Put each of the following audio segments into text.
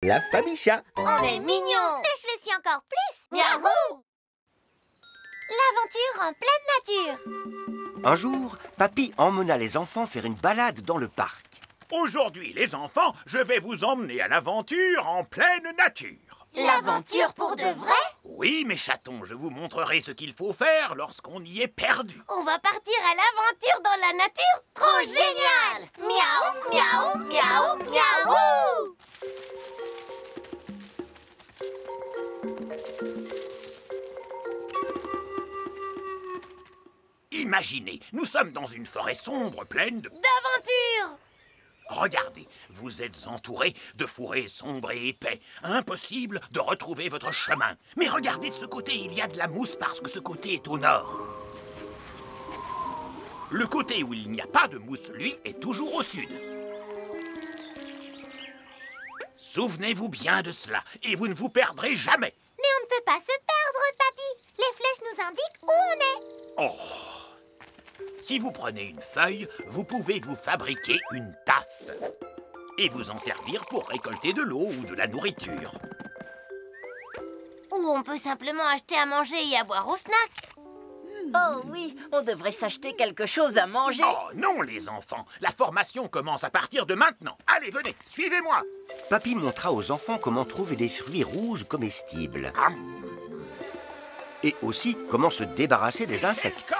La famille chat. On est mignons. Mais je le suis encore plus. Miaou. L'aventure en pleine nature. Un jour, Papy emmena les enfants faire une balade dans le parc. Aujourd'hui, les enfants, je vais vous emmener à l'aventure en pleine nature. L'aventure pour de vrai? Oui, mes chatons, je vous montrerai ce qu'il faut faire lorsqu'on y est perdu. On va partir à l'aventure dans la nature? Trop génial! Miaou, miaou, miaou, miaou! Imaginez, nous sommes dans une forêt sombre pleine de... D'aventure! Regardez, vous êtes entourés de fourrés sombres et épais. Impossible de retrouver votre chemin. Mais regardez de ce côté, il y a de la mousse parce que ce côté est au nord. Le côté où il n'y a pas de mousse, lui, est toujours au sud. Souvenez-vous bien de cela, et vous ne vous perdrez jamais. Mais on ne peut pas se perdre, papy. Les flèches nous indiquent où on est. Oh! Si vous prenez une feuille, vous pouvez vous fabriquer une tasse et vous en servir pour récolter de l'eau ou de la nourriture. Ou on peut simplement acheter à manger et à boire au snack. Oh oui, on devrait s'acheter quelque chose à manger. Oh non, les enfants, la formation commence à partir de maintenant. Allez, venez, suivez-moi. Papy montra aux enfants comment trouver des fruits rouges comestibles. Et aussi comment se débarrasser des insectes. Quand?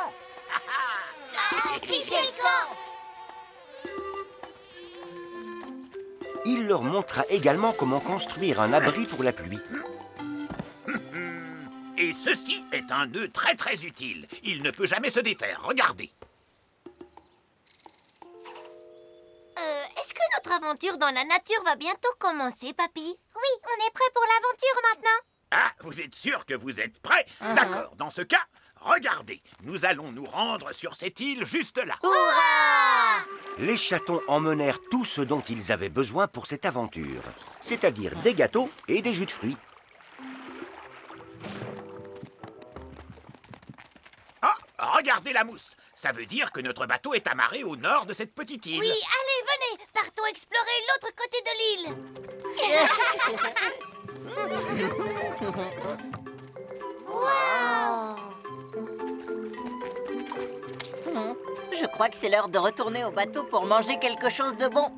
Fichez le camp! Il leur montra également comment construire un abri pour la pluie. Et ceci est un nœud très utile. Il ne peut jamais se défaire, regardez. Est-ce que notre aventure dans la nature va bientôt commencer, papy? Oui, on est prêt pour l'aventure maintenant. Ah, vous êtes sûr que vous êtes prêts? D'accord, dans ce cas, regardez. Nous allons nous rendre sur cette île juste là. Hurrah! Les chatons emmenèrent tout ce dont ils avaient besoin pour cette aventure, c'est-à-dire des gâteaux et des jus de fruits. Ah, regardez la mousse. Ça veut dire que notre bateau est amarré au nord de cette petite île. Oui, allez, venez! Partons explorer l'autre côté de l'île! Wow! Je crois que c'est l'heure de retourner au bateau pour manger quelque chose de bon.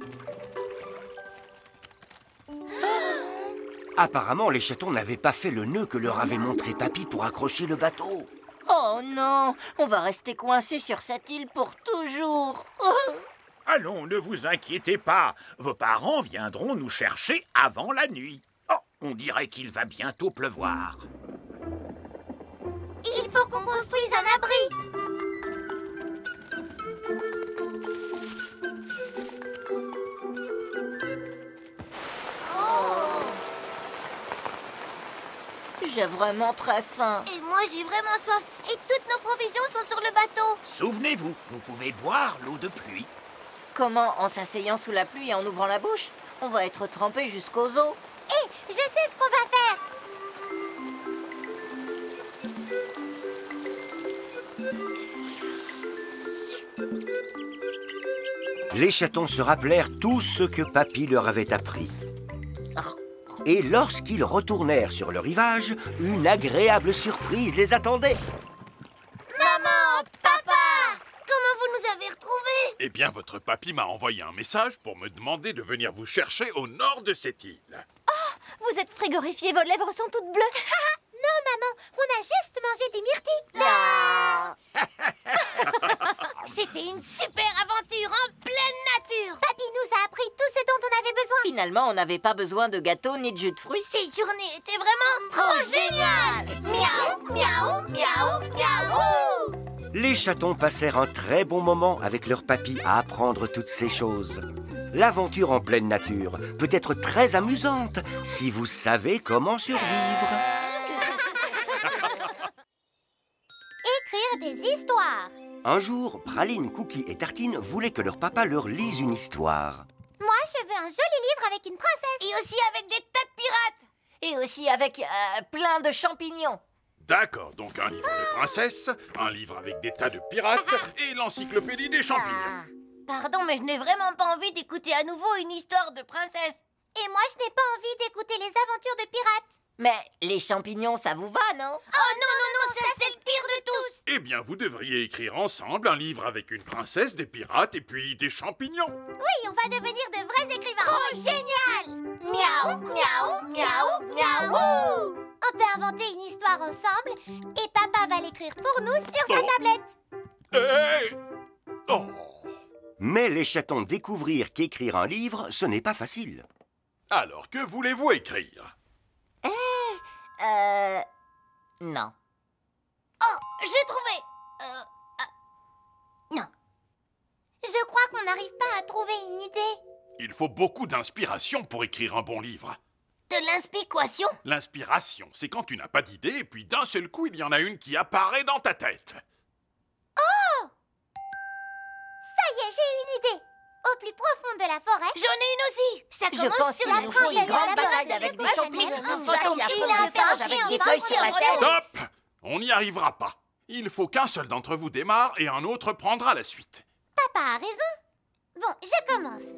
Apparemment, les chatons n'avaient pas fait le nœud que leur avait montré Papy pour accrocher le bateau. Oh non, on va rester coincé sur cette île pour toujours. Allons, ne vous inquiétez pas. Vos parents viendront nous chercher avant la nuit. Oh, on dirait qu'il va bientôt pleuvoir. Il faut qu'on construise un abri. J'ai vraiment très faim. Et moi, j'ai vraiment soif. Et toutes nos provisions sont sur le bateau. Souvenez-vous, vous pouvez boire l'eau de pluie. Comment, en s'asseyant sous la pluie et en ouvrant la bouche? On va être trempé jusqu'aux os. Hé, je sais ce qu'on va faire. Les chatons se rappelèrent tout ce que Papy leur avait appris. Et lorsqu'ils retournèrent sur le rivage, une agréable surprise les attendait. Maman, papa! Comment vous nous avez retrouvés? Eh bien, votre papy m'a envoyé un message pour me demander de venir vous chercher au nord de cette île. Vous êtes frigorifiés, vos lèvres sont toutes bleues. Non, maman, on a juste mangé des myrtilles. C'était une super aventure en pleine nature. Papy nous a appris tout ce dont on avait besoin. Finalement, on n'avait pas besoin de gâteaux ni de jus de fruits. Cette journée était vraiment trop géniale. Miaou, miaou, miaou, miaou. Les chatons passèrent un très bon moment avec leur papy à apprendre toutes ces choses. L'aventure en pleine nature peut être très amusante si vous savez comment survivre. Écrire des histoires. Un jour, Praline, Cookie et Tartine voulaient que leur papa leur lise une histoire. Moi, je veux un joli livre avec une princesse. Et aussi avec des tas de pirates. Et aussi avec plein de champignons. D'accord, donc un livre de princesse, un livre avec des tas de pirates et l'encyclopédie des champignons. Pardon, mais je n'ai vraiment pas envie d'écouter à nouveau une histoire de princesse. Et moi, je n'ai pas envie d'écouter les aventures de pirates. Mais les champignons, ça vous va, non? Oh non, non, non, ça c'est le pire de tous. Eh bien, vous devriez écrire ensemble un livre avec une princesse, des pirates et puis des champignons. Oui, on va devenir de vrais écrivains. Trop génial. Miaou, miaou, miaou, miaou. On peut inventer une histoire ensemble et papa va l'écrire pour nous sur sa tablette. Hey! Oh! Mais les chatons découvrirent qu'écrire un livre, ce n'est pas facile. Alors, que voulez-vous écrire? Non. Oh, j'ai trouvé. Non. Je crois qu'on n'arrive pas à trouver une idée. Il faut beaucoup d'inspiration pour écrire un bon livre. De l'inspiration. L'inspiration, c'est quand tu n'as pas d'idée et puis d'un seul coup, il y en a une qui apparaît dans ta tête. Ça y est, j'ai une idée. Au plus profond de la forêt, J'en ai une aussi. Ça Je commence pense sur qu'il la nous faut une princesse grande de la bataille princesse. avec des Mais champignons c'est un ninja qui chaton, il affrontent a des singes fait avec un des vent feuilles sur la sur tête. Stop! On n'y arrivera pas. Il faut qu'un seul d'entre vous démarre et un autre prendra la suite. papa a raison. Bon, je commence.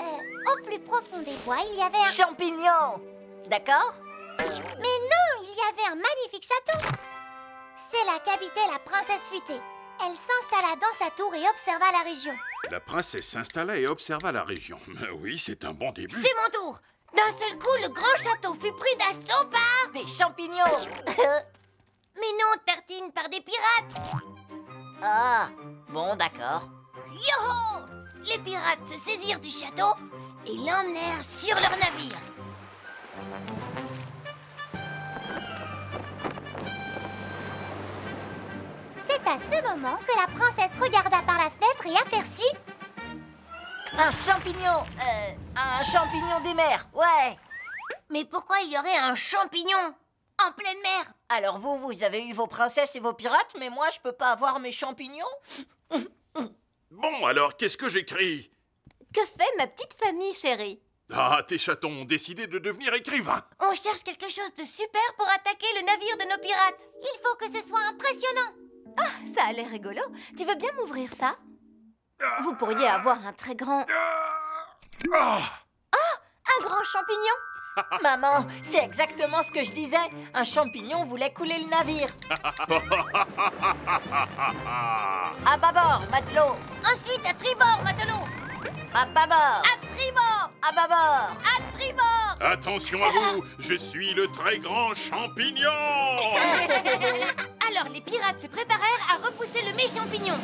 Au plus profond des bois, il y avait un... Champignons! D'accord? Mais non, il y avait un magnifique château. C'est là qu'habitait la princesse futée. Elle s'installa dans sa tour et observa la région. La princesse s'installa et observa la région. Oui, c'est un bon début. C'est mon tour. D'un seul coup, le grand château fut pris d'assaut par... Des champignons! Mais non, Tartine, par des pirates. Ah, bon, d'accord. Yo-ho! Les pirates se saisirent du château et l'emmenèrent sur leur navire. C'est à ce moment que la princesse regarda par la fenêtre et aperçut... Un champignon des mers, ouais! Mais pourquoi il y aurait un champignon en pleine mer? Alors vous avez eu vos princesses et vos pirates, mais moi, je peux pas avoir mes champignons? Bon, alors, qu'est-ce que j'écris? Que fait ma petite famille, chérie? Ah, tes chatons ont décidé de devenir écrivains. On cherche quelque chose de super pour attaquer le navire de nos pirates. Il faut que ce soit impressionnant. Ah, ça a l'air rigolo. Tu veux bien m'ouvrir ça? Vous pourriez avoir un très grand... Ah! Un grand champignon? Maman, c'est exactement ce que je disais. Un champignon voulait couler le navire. À bâbord, matelot. Ensuite, à tribord, matelot. À bâbord. À tribord. À bâbord. À tribord. Attention à vous, je suis le très grand champignon. Alors, les pirates se préparèrent à repousser le méchant pignon.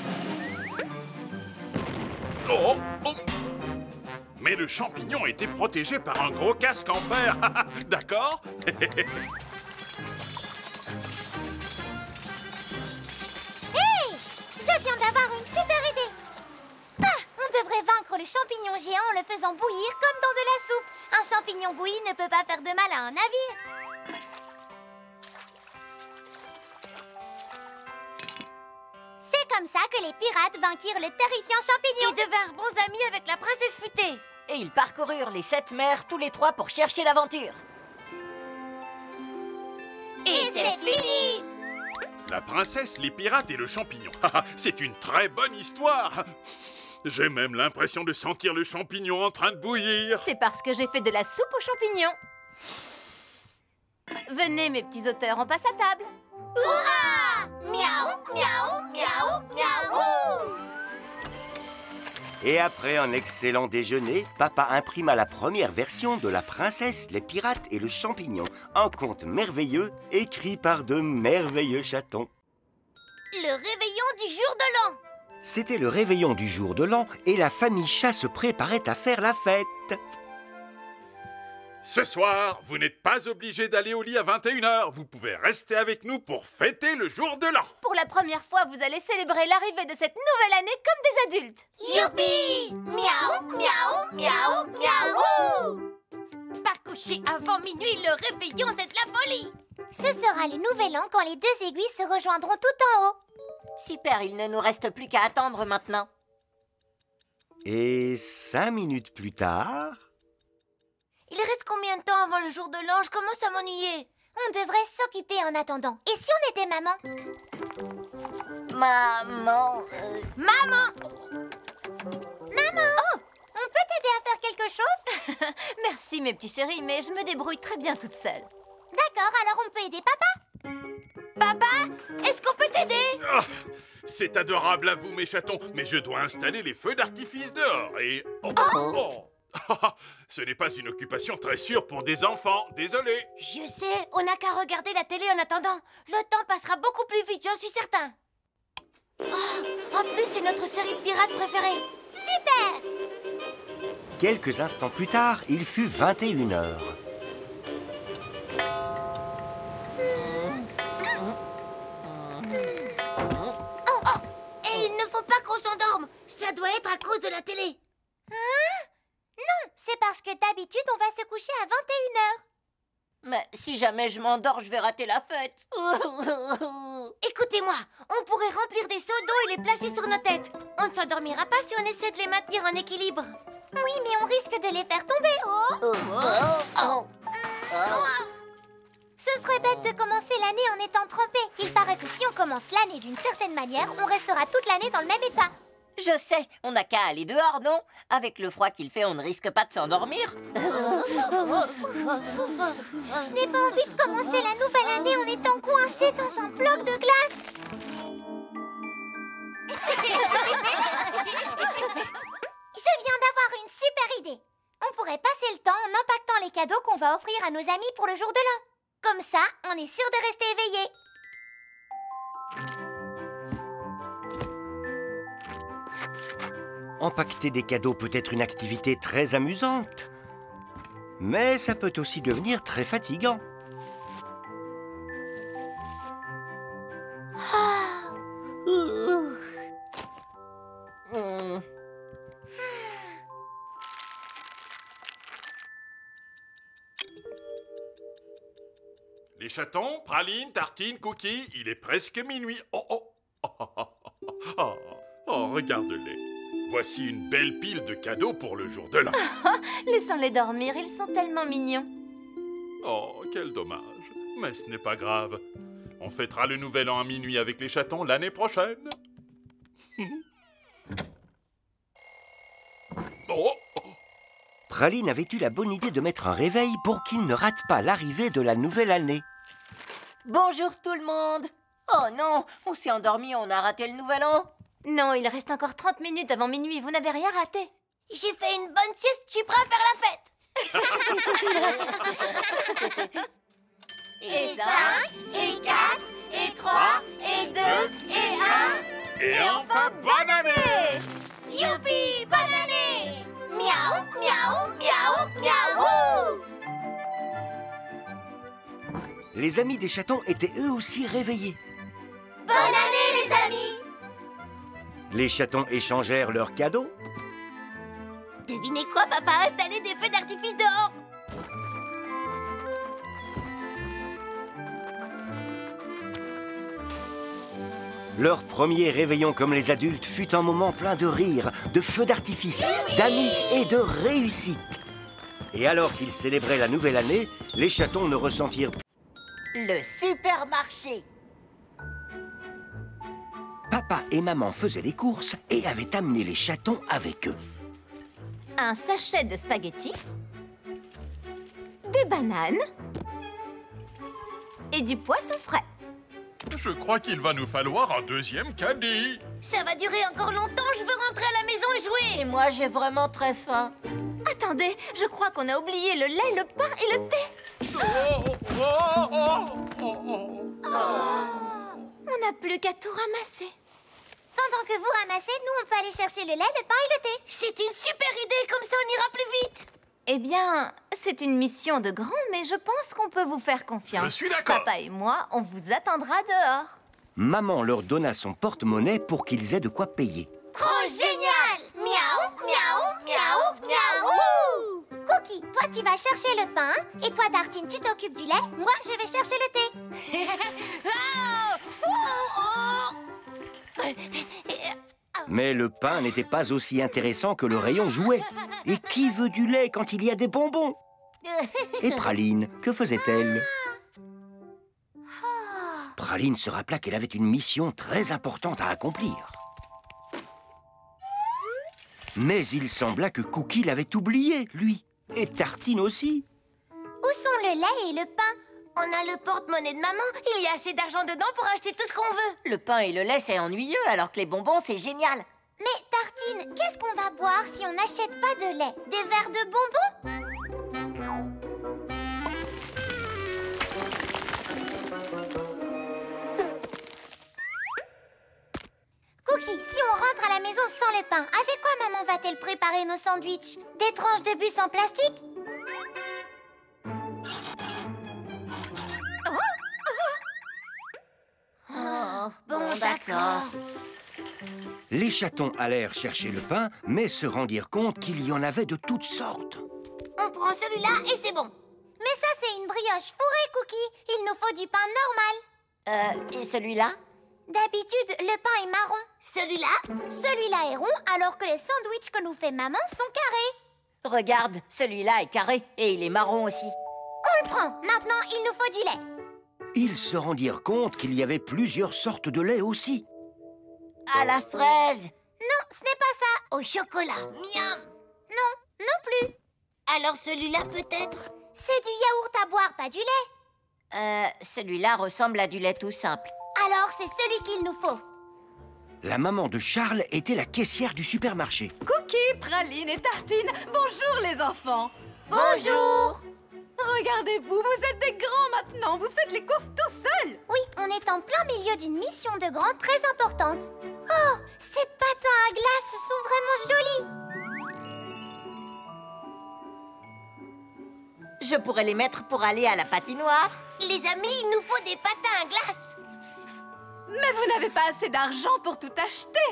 Oh, oh. Mais le champignon était protégé par un gros casque en fer. D'accord? Hé! Je viens d'avoir une super idée. Ah! On devrait vaincre le champignon géant en le faisant bouillir comme dans de la soupe. Un champignon bouilli ne peut pas faire de mal à un navire. C'est comme ça que les pirates vainquirent le terrifiant champignon. Ils devinrent bons amis avec la princesse futée. Et ils parcoururent les 7 mers tous les 3 pour chercher l'aventure. Et c'est fini. La princesse, les pirates et le champignon. C'est une très bonne histoire. J'ai même l'impression de sentir le champignon en train de bouillir. C'est parce que j'ai fait de la soupe aux champignons. Venez, mes petits auteurs, on passe à table. Hurrah! Miaou, miaou, miaou, miaou. Et après un excellent déjeuner, papa imprima la première version de La princesse, les pirates et le champignon. Un conte merveilleux écrit par de merveilleux chatons. Le réveillon du jour de l'an. C'était le réveillon du jour de l'an et la famille chat se préparait à faire la fête. Ce soir, vous n'êtes pas obligé d'aller au lit à 21h. Vous pouvez rester avec nous pour fêter le jour de l'an. Pour la première fois, vous allez célébrer l'arrivée de cette nouvelle année comme des adultes. Youpi! Miaou, miaou, miaou, miaou. Pas couché avant minuit, le réveillon, c'est de la folie. Ce sera le nouvel an quand les deux aiguilles se rejoindront tout en haut. Super, il ne nous reste plus qu'à attendre maintenant. Et 5 minutes plus tard... Il reste combien de temps avant le jour de l'an? Je commence à m'ennuyer. On devrait s'occuper en attendant. Et si on était maman? Maman... Maman! Maman! Oh! On peut t'aider à faire quelque quelque chose? Merci, mes petits chéris, mais je me débrouille très bien toute seule. D'accord, alors on peut aider papa? Papa, est-ce qu'on peut t'aider? Ah, c'est adorable à vous, mes chatons, mais je dois installer les feux d'artifice dehors et... Ce n'est pas une occupation très sûre pour des enfants, désolé. Je sais, on n'a qu'à regarder la télé en attendant. Le temps passera beaucoup plus vite, j'en suis certain. Oh, en plus, c'est notre série de pirates préférée. Super! Quelques instants plus tard, il fut 21 heures. Et il ne faut pas qu'on s'endorme. Ça doit être à cause de la télé. Non, c'est parce que d'habitude, on va se coucher à 21h. Mais si jamais je m'endors, je vais rater la fête. Écoutez-moi, on pourrait remplir des seaux d'eau et les placer sur nos têtes. On ne s'endormira pas si on essaie de les maintenir en équilibre. Oui, mais on risque de les faire tomber. Ce serait bête de commencer l'année en étant trempé. Il paraît que si on commence l'année d'une certaine manière, on restera toute l'année dans le même état. Je sais, on n'a qu'à aller dehors, non? Avec le froid qu'il fait, on ne risque pas de s'endormir. Je n'ai pas envie de commencer la nouvelle année en étant coincé dans un bloc de glace. Je viens d'avoir une super idée. On pourrait passer le temps en empaquetant les cadeaux qu'on va offrir à nos amis pour le jour de l'an. Comme ça, on est sûr de rester éveillé. Empaqueter des cadeaux peut être une activité très amusante, mais ça peut aussi devenir très fatigant. Les chatons, pralines, tartines, cookies, il est presque minuit. Oh, regarde-les. Voici une belle pile de cadeaux pour le jour de l'an. Laissons-les dormir, ils sont tellement mignons. Oh, quel dommage. Mais ce n'est pas grave. On fêtera le nouvel an à minuit avec les chatons l'année prochaine. Oh, Praline avait eu la bonne idée de mettre un réveil pour qu'il ne rate pas l'arrivée de la nouvelle année. Bonjour tout le monde. Oh non, on s'est endormi, on a raté le nouvel an. Non, il reste encore 30 minutes avant minuit, vous n'avez rien raté. J'ai fait une bonne sieste, je suis prêt à faire la fête. Et 5, et 4, et 3, et 2, et 1. et enfin, bonne année! Youpi, bonne année! Miaou, miaou, miaou, miaou! Les amis des chatons étaient eux aussi réveillés. Bonne année, les amis! Les chatons échangèrent leurs cadeaux. Devinez quoi, papa a installé des feux d'artifice dehors. Leur premier réveillon comme les adultes fut un moment plein de rire, de feux d'artifice, d'amis et de réussite. Et alors qu'ils célébraient la nouvelle année, les chatons ne ressentirent plus. Le supermarché. Papa et maman faisaient les courses et avaient amené les chatons avec eux. Un sachet de spaghettis, des bananes et du poisson frais. Je crois qu'il va nous falloir un deuxième caddie. Ça va durer encore longtemps, je veux rentrer à la maison et jouer. Et moi, j'ai vraiment très faim. Attendez, je crois qu'on a oublié le lait, le pain et le thé. On n'a plus qu'à tout ramasser. Pendant que vous ramassez, nous, on peut aller chercher le lait, le pain et le thé. C'est une super idée, comme ça on ira plus vite. Eh bien, c'est une mission de grand, mais je pense qu'on peut vous faire confiance. Je suis d'accord. Papa et moi, on vous attendra dehors. Maman leur donna son porte-monnaie pour qu'ils aient de quoi payer. Trop génial! Miaou, miaou, miaou, miaou! Cookie, toi, tu vas chercher le pain. Et toi, Tartine, tu t'occupes du lait. Moi, je vais chercher le thé. Mais le pain n'était pas aussi intéressant que le rayon jouet. Et qui veut du lait quand il y a des bonbons? Et Praline, que faisait-elle? Praline se rappela qu'elle avait une mission très importante à accomplir. Mais il sembla que Cookie l'avait oublié, lui. Et Tartine aussi. Où sont le lait et le pain? On a le porte-monnaie de maman. Il y a assez d'argent dedans pour acheter tout ce qu'on veut. Le pain et le lait, c'est ennuyeux, alors que les bonbons, c'est génial. Mais Tartine, qu'est-ce qu'on va boire si on n'achète pas de lait? Des verres de bonbons? Cookie, si on rentre à la maison sans le pain, avec quoi maman va-t-elle préparer nos sandwichs? Des tranches de bus en plastique? Bon, d'accord. Les chatons allèrent chercher le pain, mais se rendirent compte qu'il y en avait de toutes sortes. On prend celui-là et c'est bon. Mais ça, c'est une brioche fourrée, Cookie. Il nous faut du pain normal. Et celui-là? D'habitude, le pain est marron. Celui-là? Celui-là est rond, alors que les sandwichs que nous fait maman sont carrés. Regarde, celui-là est carré et il est marron aussi. On le prend. Maintenant, il nous faut du lait. Ils se rendirent compte qu'il y avait plusieurs sortes de lait aussi. À la fraise. Non, ce n'est pas ça. Au chocolat. Miam. Non, non plus. Alors celui-là peut-être? C'est du yaourt à boire, pas du lait. Celui-là ressemble à du lait tout simple. Alors, c'est celui qu'il nous faut. La maman de Charles était la caissière du supermarché. Cookies, pralines et tartines. Bonjour les enfants. Bonjour. Regardez-vous, vous êtes des grands maintenant. Vous faites les courses tout seuls. Oui, on est en plein milieu d'une mission de grand très importante. Oh, ces patins à glace sont vraiment jolis. Je pourrais les mettre pour aller à la patinoire. Les amis, il nous faut des patins à glace. Mais vous n'avez pas assez d'argent pour tout acheter.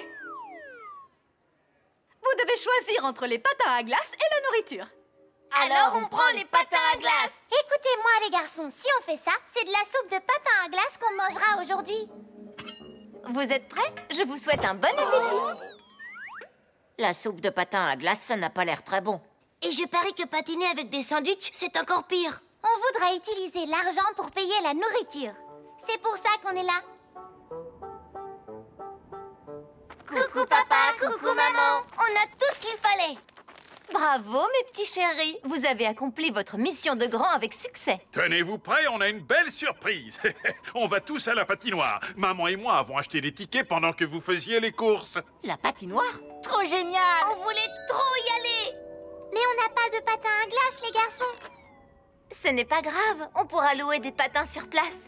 Vous devez choisir entre les patins à glace et la nourriture. Alors on prend les patins à glace. Écoutez-moi les garçons, si on fait ça, c'est de la soupe de patins à glace qu'on mangera aujourd'hui. Vous êtes prêts? Je vous souhaite un bon appétit. La soupe de patin à glace, ça n'a pas l'air très bon. Et je parie que patiner avec des sandwichs, c'est encore pire. On voudrait utiliser l'argent pour payer la nourriture. C'est pour ça qu'on est là. Coucou papa, coucou maman. On a tout ce qu'il fallait. Bravo mes petits chéris. Vous avez accompli votre mission de grand avec succès. Tenez-vous prêts, on a une belle surprise. On va tous à la patinoire. Maman et moi avons acheté des tickets pendant que vous faisiez les courses. La patinoire? Trop génial! On voulait trop y aller. Mais on n'a pas de patins à glace, les garçons. Ce n'est pas grave, on pourra louer des patins sur place.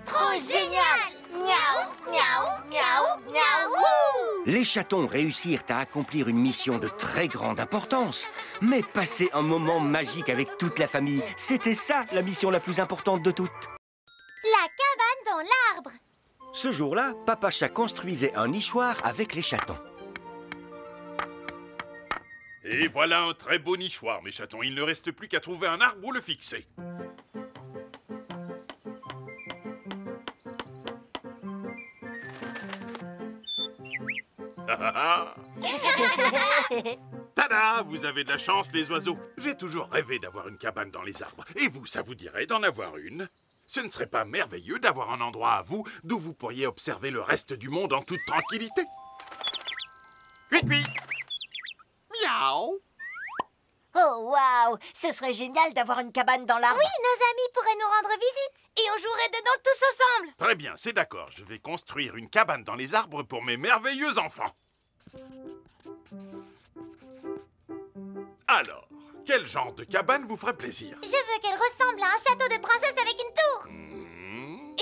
Trop génial! Miaou, miaou, miaou, miaou. Les chatons réussirent à accomplir une mission de très grande importance. Mais passer un moment magique avec toute la famille, c'était ça la mission la plus importante de toutes. La cabane dans l'arbre. Ce jour-là, Papa Chat construisait un nichoir avec les chatons. Et voilà un très beau nichoir, mes chatons. Il ne reste plus qu'à trouver un arbre où le fixer. Tada! Vous avez de la chance, les oiseaux. J'ai toujours rêvé d'avoir une cabane dans les arbres. Et vous, ça vous dirait d'en avoir une? Ce ne serait pas merveilleux d'avoir un endroit à vous d'où vous pourriez observer le reste du monde en toute tranquillité? Cui-cui! Miaou! Oh, waouh! Ce serait génial d'avoir une cabane dans l'arbre. Oui, nos amis pourraient nous rendre visite. Et on jouerait dedans tous ensemble. Très bien, c'est d'accord. Je vais construire une cabane dans les arbres pour mes merveilleux enfants. Alors, quel genre de cabane vous ferait plaisir? Je veux qu'elle ressemble à un château de princesse avec une tour.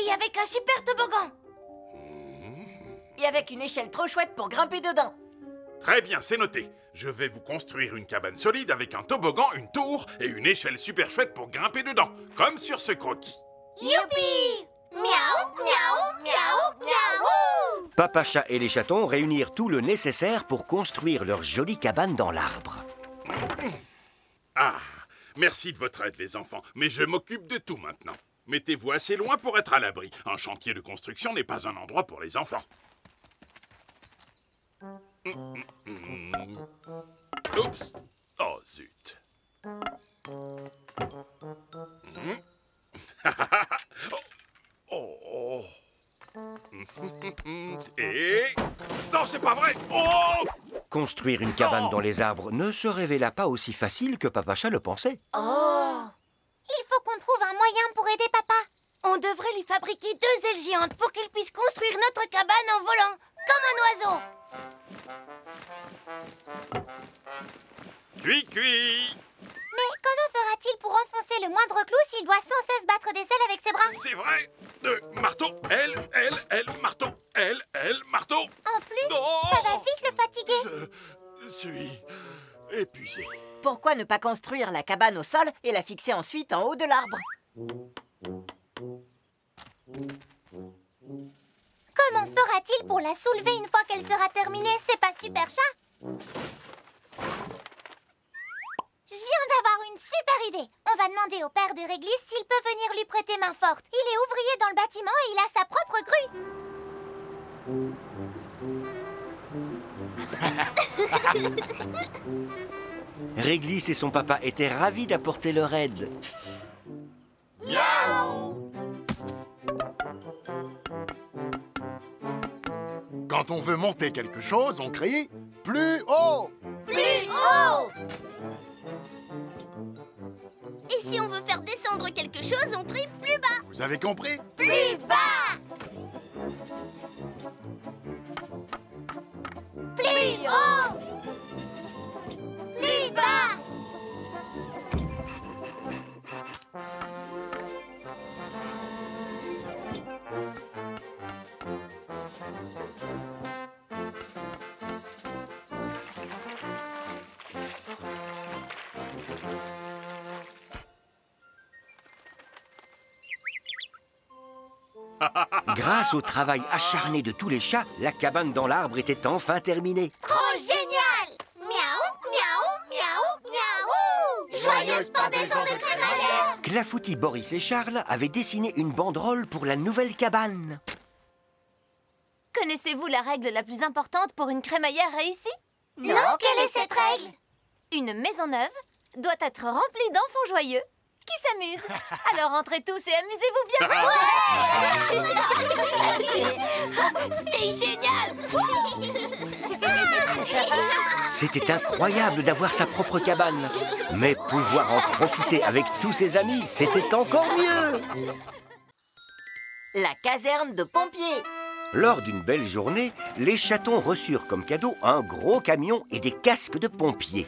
Et avec un super toboggan. Et avec une échelle trop chouette pour grimper dedans. Très bien, c'est noté. Je vais vous construire une cabane solide avec un toboggan, une tour et une échelle super chouette pour grimper dedans, comme sur ce croquis. Youpi! Miaou, miaou, miaou, miaou. Papa Chat et les chatons réunirent tout le nécessaire pour construire leur jolie cabane dans l'arbre. Ah, merci de votre aide, les enfants, mais je m'occupe de tout maintenant. Mettez-vous assez loin pour être à l'abri. Un chantier de construction n'est pas un endroit pour les enfants. Oups! Oh, zut! Oh, oh. Et... Non, c'est pas vrai! Oh! Construire une cabane dans les arbres ne se révéla pas aussi facile que Papa Chat le pensait. Oh! Il faut qu'on trouve un moyen pour aider papa. On devrait lui fabriquer 2 ailes géantes pour qu'il puisse construire notre cabane en volant, comme un oiseau. Cuit, cuit! Mais comment fera-t-il pour enfoncer le moindre clou s'il doit sans cesse battre des ailes avec ses bras? C'est vrai! Marteau, elle, marteau, elle, marteau! En plus, Oh! ça va vite le fatiguer. Je suis épuisé. Pourquoi ne pas construire la cabane au sol et la fixer ensuite en haut de l'arbre? Comment fera-t-il pour la soulever une fois qu'elle sera terminée? C'est pas super chat? Je viens d'avoir une super idée. On va demander au père de Réglisse s'il peut venir lui prêter main forte. Il est ouvrier dans le bâtiment et il a sa propre grue. Réglisse et son papa étaient ravis d'apporter leur aide. Miaou! Quand on veut monter quelque chose, on crie « Plus haut !» Plus haut! Et si on veut faire descendre quelque chose, on crie plus bas. Vous avez compris? Plus bas! Plus haut! Plus bas! Grâce au travail acharné de tous les chats, la cabane dans l'arbre était enfin terminée. Trop génial! Miaou, miaou, miaou, miaou! Joyeuse pendaison de crémaillère! Clafoutis, Boris et Charles avaient dessiné une banderole pour la nouvelle cabane. Connaissez-vous la règle la plus importante pour une crémaillère réussie? Non, quelle est cette règle? Une maison neuve doit être remplie d'enfants joyeux qui s'amusent. Alors entrez tous et amusez-vous bien. C'est génial! C'était incroyable d'avoir sa propre cabane. Mais pouvoir en profiter avec tous ses amis, c'était encore mieux. La caserne de pompiers. Lors d'une belle journée, les chatons reçurent comme cadeau un gros camion et des casques de pompiers.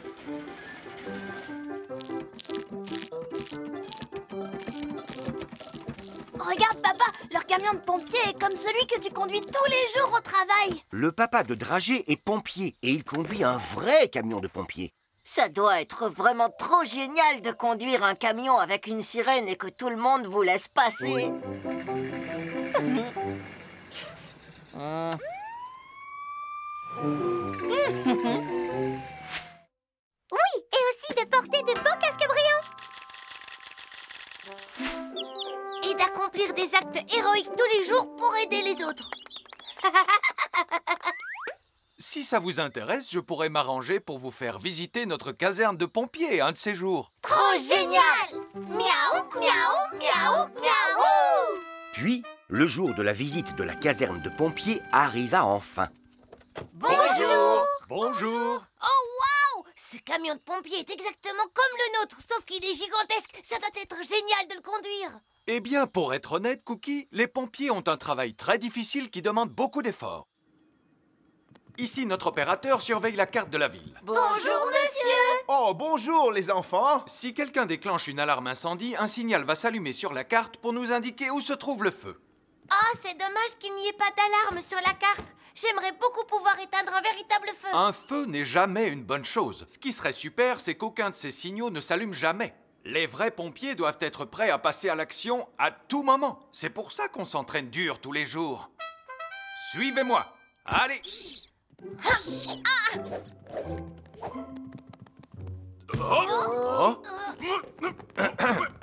Regarde, papa, leur camion de pompier est comme celui que tu conduis tous les jours au travail. Le papa de Dragé est pompier et il conduit un vrai camion de pompier. Ça doit être vraiment trop génial de conduire un camion avec une sirène et que tout le monde vous laisse passer. Oui, et aussi de porter de beaux casques brillants. Et d'accomplir des actes héroïques tous les jours pour aider les autres. Si ça vous intéresse, je pourrais m'arranger pour vous faire visiter notre caserne de pompiers un de ces jours. Trop génial! Miaou, miaou, miaou, miaou! Puis, le jour de la visite de la caserne de pompiers arriva enfin. Bonjour! Bonjour. Oh, waouh! Ce camion de pompier est exactement comme le nôtre, sauf qu'il est gigantesque. Ça doit être génial de le conduire. Eh bien, pour être honnête, Cookie, les pompiers ont un travail très difficile qui demande beaucoup d'efforts. Ici, notre opérateur surveille la carte de la ville. Bonjour, monsieur! Oh, bonjour les enfants! Si quelqu'un déclenche une alarme incendie, un signal va s'allumer sur la carte pour nous indiquer où se trouve le feu. Oh, c'est dommage qu'il n'y ait pas d'alarme sur la carte. J'aimerais beaucoup pouvoir éteindre un véritable feu. Un feu n'est jamais une bonne chose. Ce qui serait super, c'est qu'aucun de ces signaux ne s'allume jamais. Les vrais pompiers doivent être prêts à passer à l'action à tout moment. C'est pour ça qu'on s'entraîne dur tous les jours. Suivez-moi. Allez.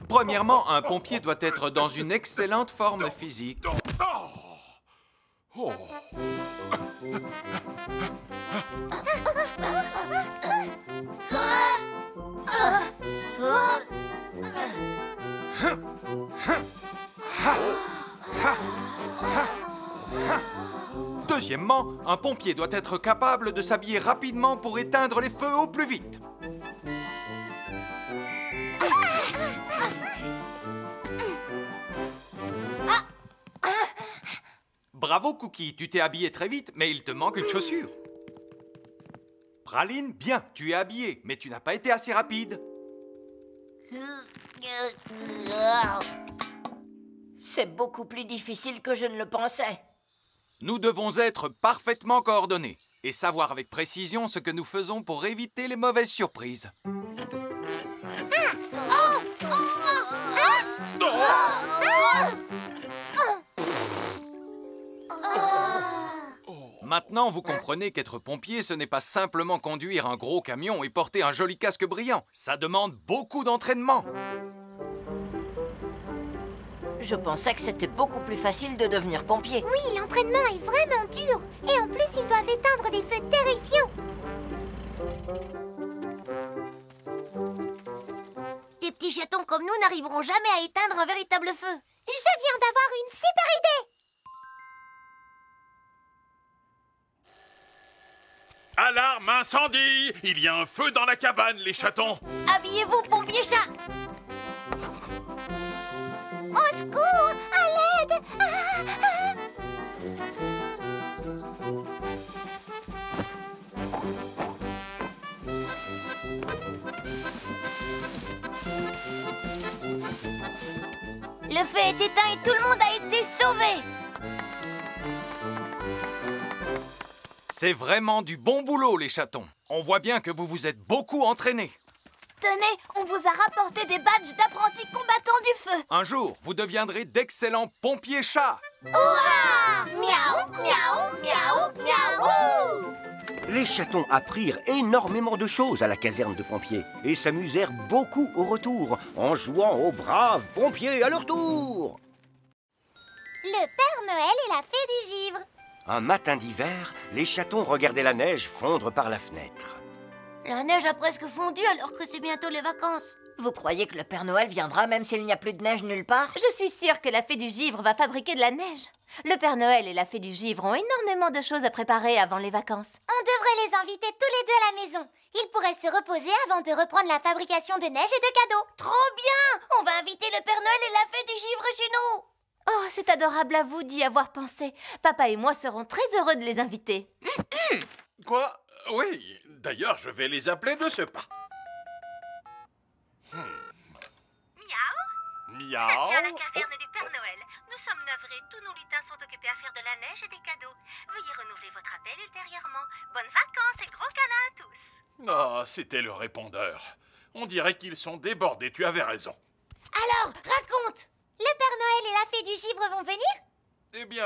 Premièrement, un pompier doit être dans une excellente forme physique. Oh. Deuxièmement, un pompier doit être capable de s'habiller rapidement pour éteindre les feux au plus vite. Bravo, Cookie, tu t'es habillé très vite, mais il te manque une chaussure. Praline, bien, tu es habillée, mais tu n'as pas été assez rapide. C'est beaucoup plus difficile que je ne le pensais. Nous devons être parfaitement coordonnés et savoir avec précision ce que nous faisons pour éviter les mauvaises surprises. Maintenant, vous comprenez qu'être pompier, ce n'est pas simplement conduire un gros camion et porter un joli casque brillant. Ça demande beaucoup d'entraînement. Je pensais que c'était beaucoup plus facile de devenir pompier. Oui, l'entraînement est vraiment dur. Et en plus, ils doivent éteindre des feux terrifiants. Des petits chatons comme nous n'arriveront jamais à éteindre un véritable feu. Je viens d'avoir une super idée. Alarme incendie! Il y a un feu dans la cabane, les chatons! Habillez-vous, pompier chat! Au secours! À l'aide! Le feu est éteint et tout le monde a été sauvé! C'est vraiment du bon boulot, les chatons. On voit bien que vous vous êtes beaucoup entraînés. Tenez, on vous a rapporté des badges d'apprentis combattants du feu. Un jour, vous deviendrez d'excellents pompiers chats. Hurrah! Miaou, miaou, miaou, miaou! Les chatons apprirent énormément de choses à la caserne de pompiers et s'amusèrent beaucoup au retour en jouant aux braves pompiers à leur tour. Le Père Noël et la Fée du Givre. Un matin d'hiver, les chatons regardaient la neige fondre par la fenêtre. La neige a presque fondu alors que c'est bientôt les vacances. Vous croyez que le Père Noël viendra même s'il n'y a plus de neige nulle part? Je suis sûre que la Fée du Givre va fabriquer de la neige. Le Père Noël et la Fée du Givre ont énormément de choses à préparer avant les vacances. On devrait les inviter tous les deux à la maison. Ils pourraient se reposer avant de reprendre la fabrication de neige et de cadeaux. Trop bien! On va inviter le Père Noël et la Fée du Givre chez nous. Oh, c'est adorable à vous d'y avoir pensé. Papa et moi serons très heureux de les inviter. Quoi? Oui, d'ailleurs, je vais les appeler de ce pas. Miaou. Miaou. C'est bien la caverne du Père Noël. Nous sommes navrés, tous nos lutins sont occupés à faire de la neige et des cadeaux. Veuillez renouveler votre appel ultérieurement. Bonnes vacances et gros câlins à tous. Ah, c'était le répondeur. On dirait qu'ils sont débordés, tu avais raison. Alors, raconte! Le Père Noël et la Fée du Givre vont venir? Eh bien,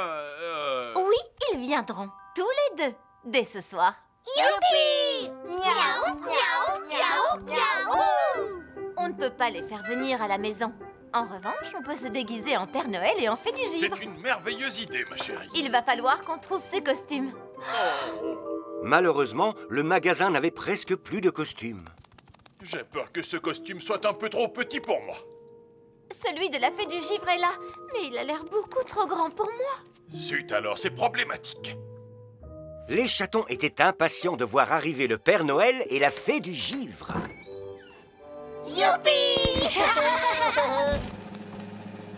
Oui, ils viendront, tous les deux, dès ce soir. Youpi! Miaou, miaou, miaou, miaou! On ne peut pas les faire venir à la maison. En revanche, on peut se déguiser en Père Noël et en Fée du Givre. c'est une merveilleuse idée, ma chérie. Il va falloir qu'on trouve ces costumes. Malheureusement, le magasin n'avait presque plus de costumes. J'ai peur que ce costume soit un peu trop petit pour moi. Celui de la Fée du Givre est là, mais il a l'air beaucoup trop grand pour moi. Zut alors, c'est problématique. Les chatons étaient impatients de voir arriver le Père Noël et la Fée du Givre. Youpi!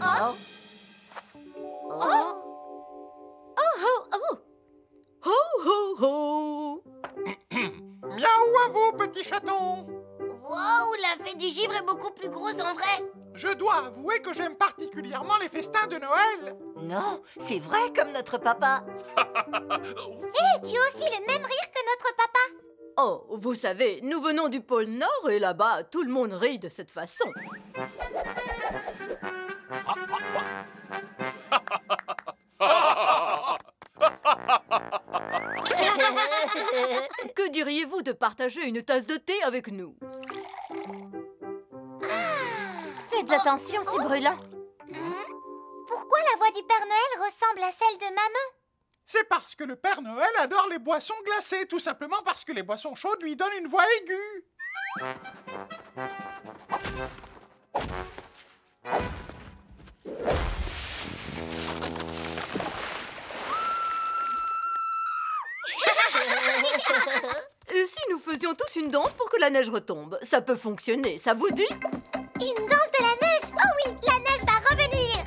Oh! Oh! Miaou à vous, petits chatons. Wow, la Fée du Givre est beaucoup plus grosse en vrai. Je dois avouer que j'aime particulièrement les festins de Noël. Non, c'est vrai comme notre papa. Hé, tu as aussi le même rire que notre papa. Oh, vous savez, nous venons du pôle Nord et là-bas, tout le monde rit de cette façon. Que diriez-vous de partager une tasse de thé avec nous? Faites attention, c'est brûlant. Pourquoi la voix du Père Noël ressemble à celle de maman? C'est parce que le Père Noël adore les boissons glacées, tout simplement parce que les boissons chaudes lui donnent une voix aiguë. faisions tous une danse pour que la neige retombe. Ça peut fonctionner, ça vous dit? Une danse de la neige? Oh oui, la neige va revenir.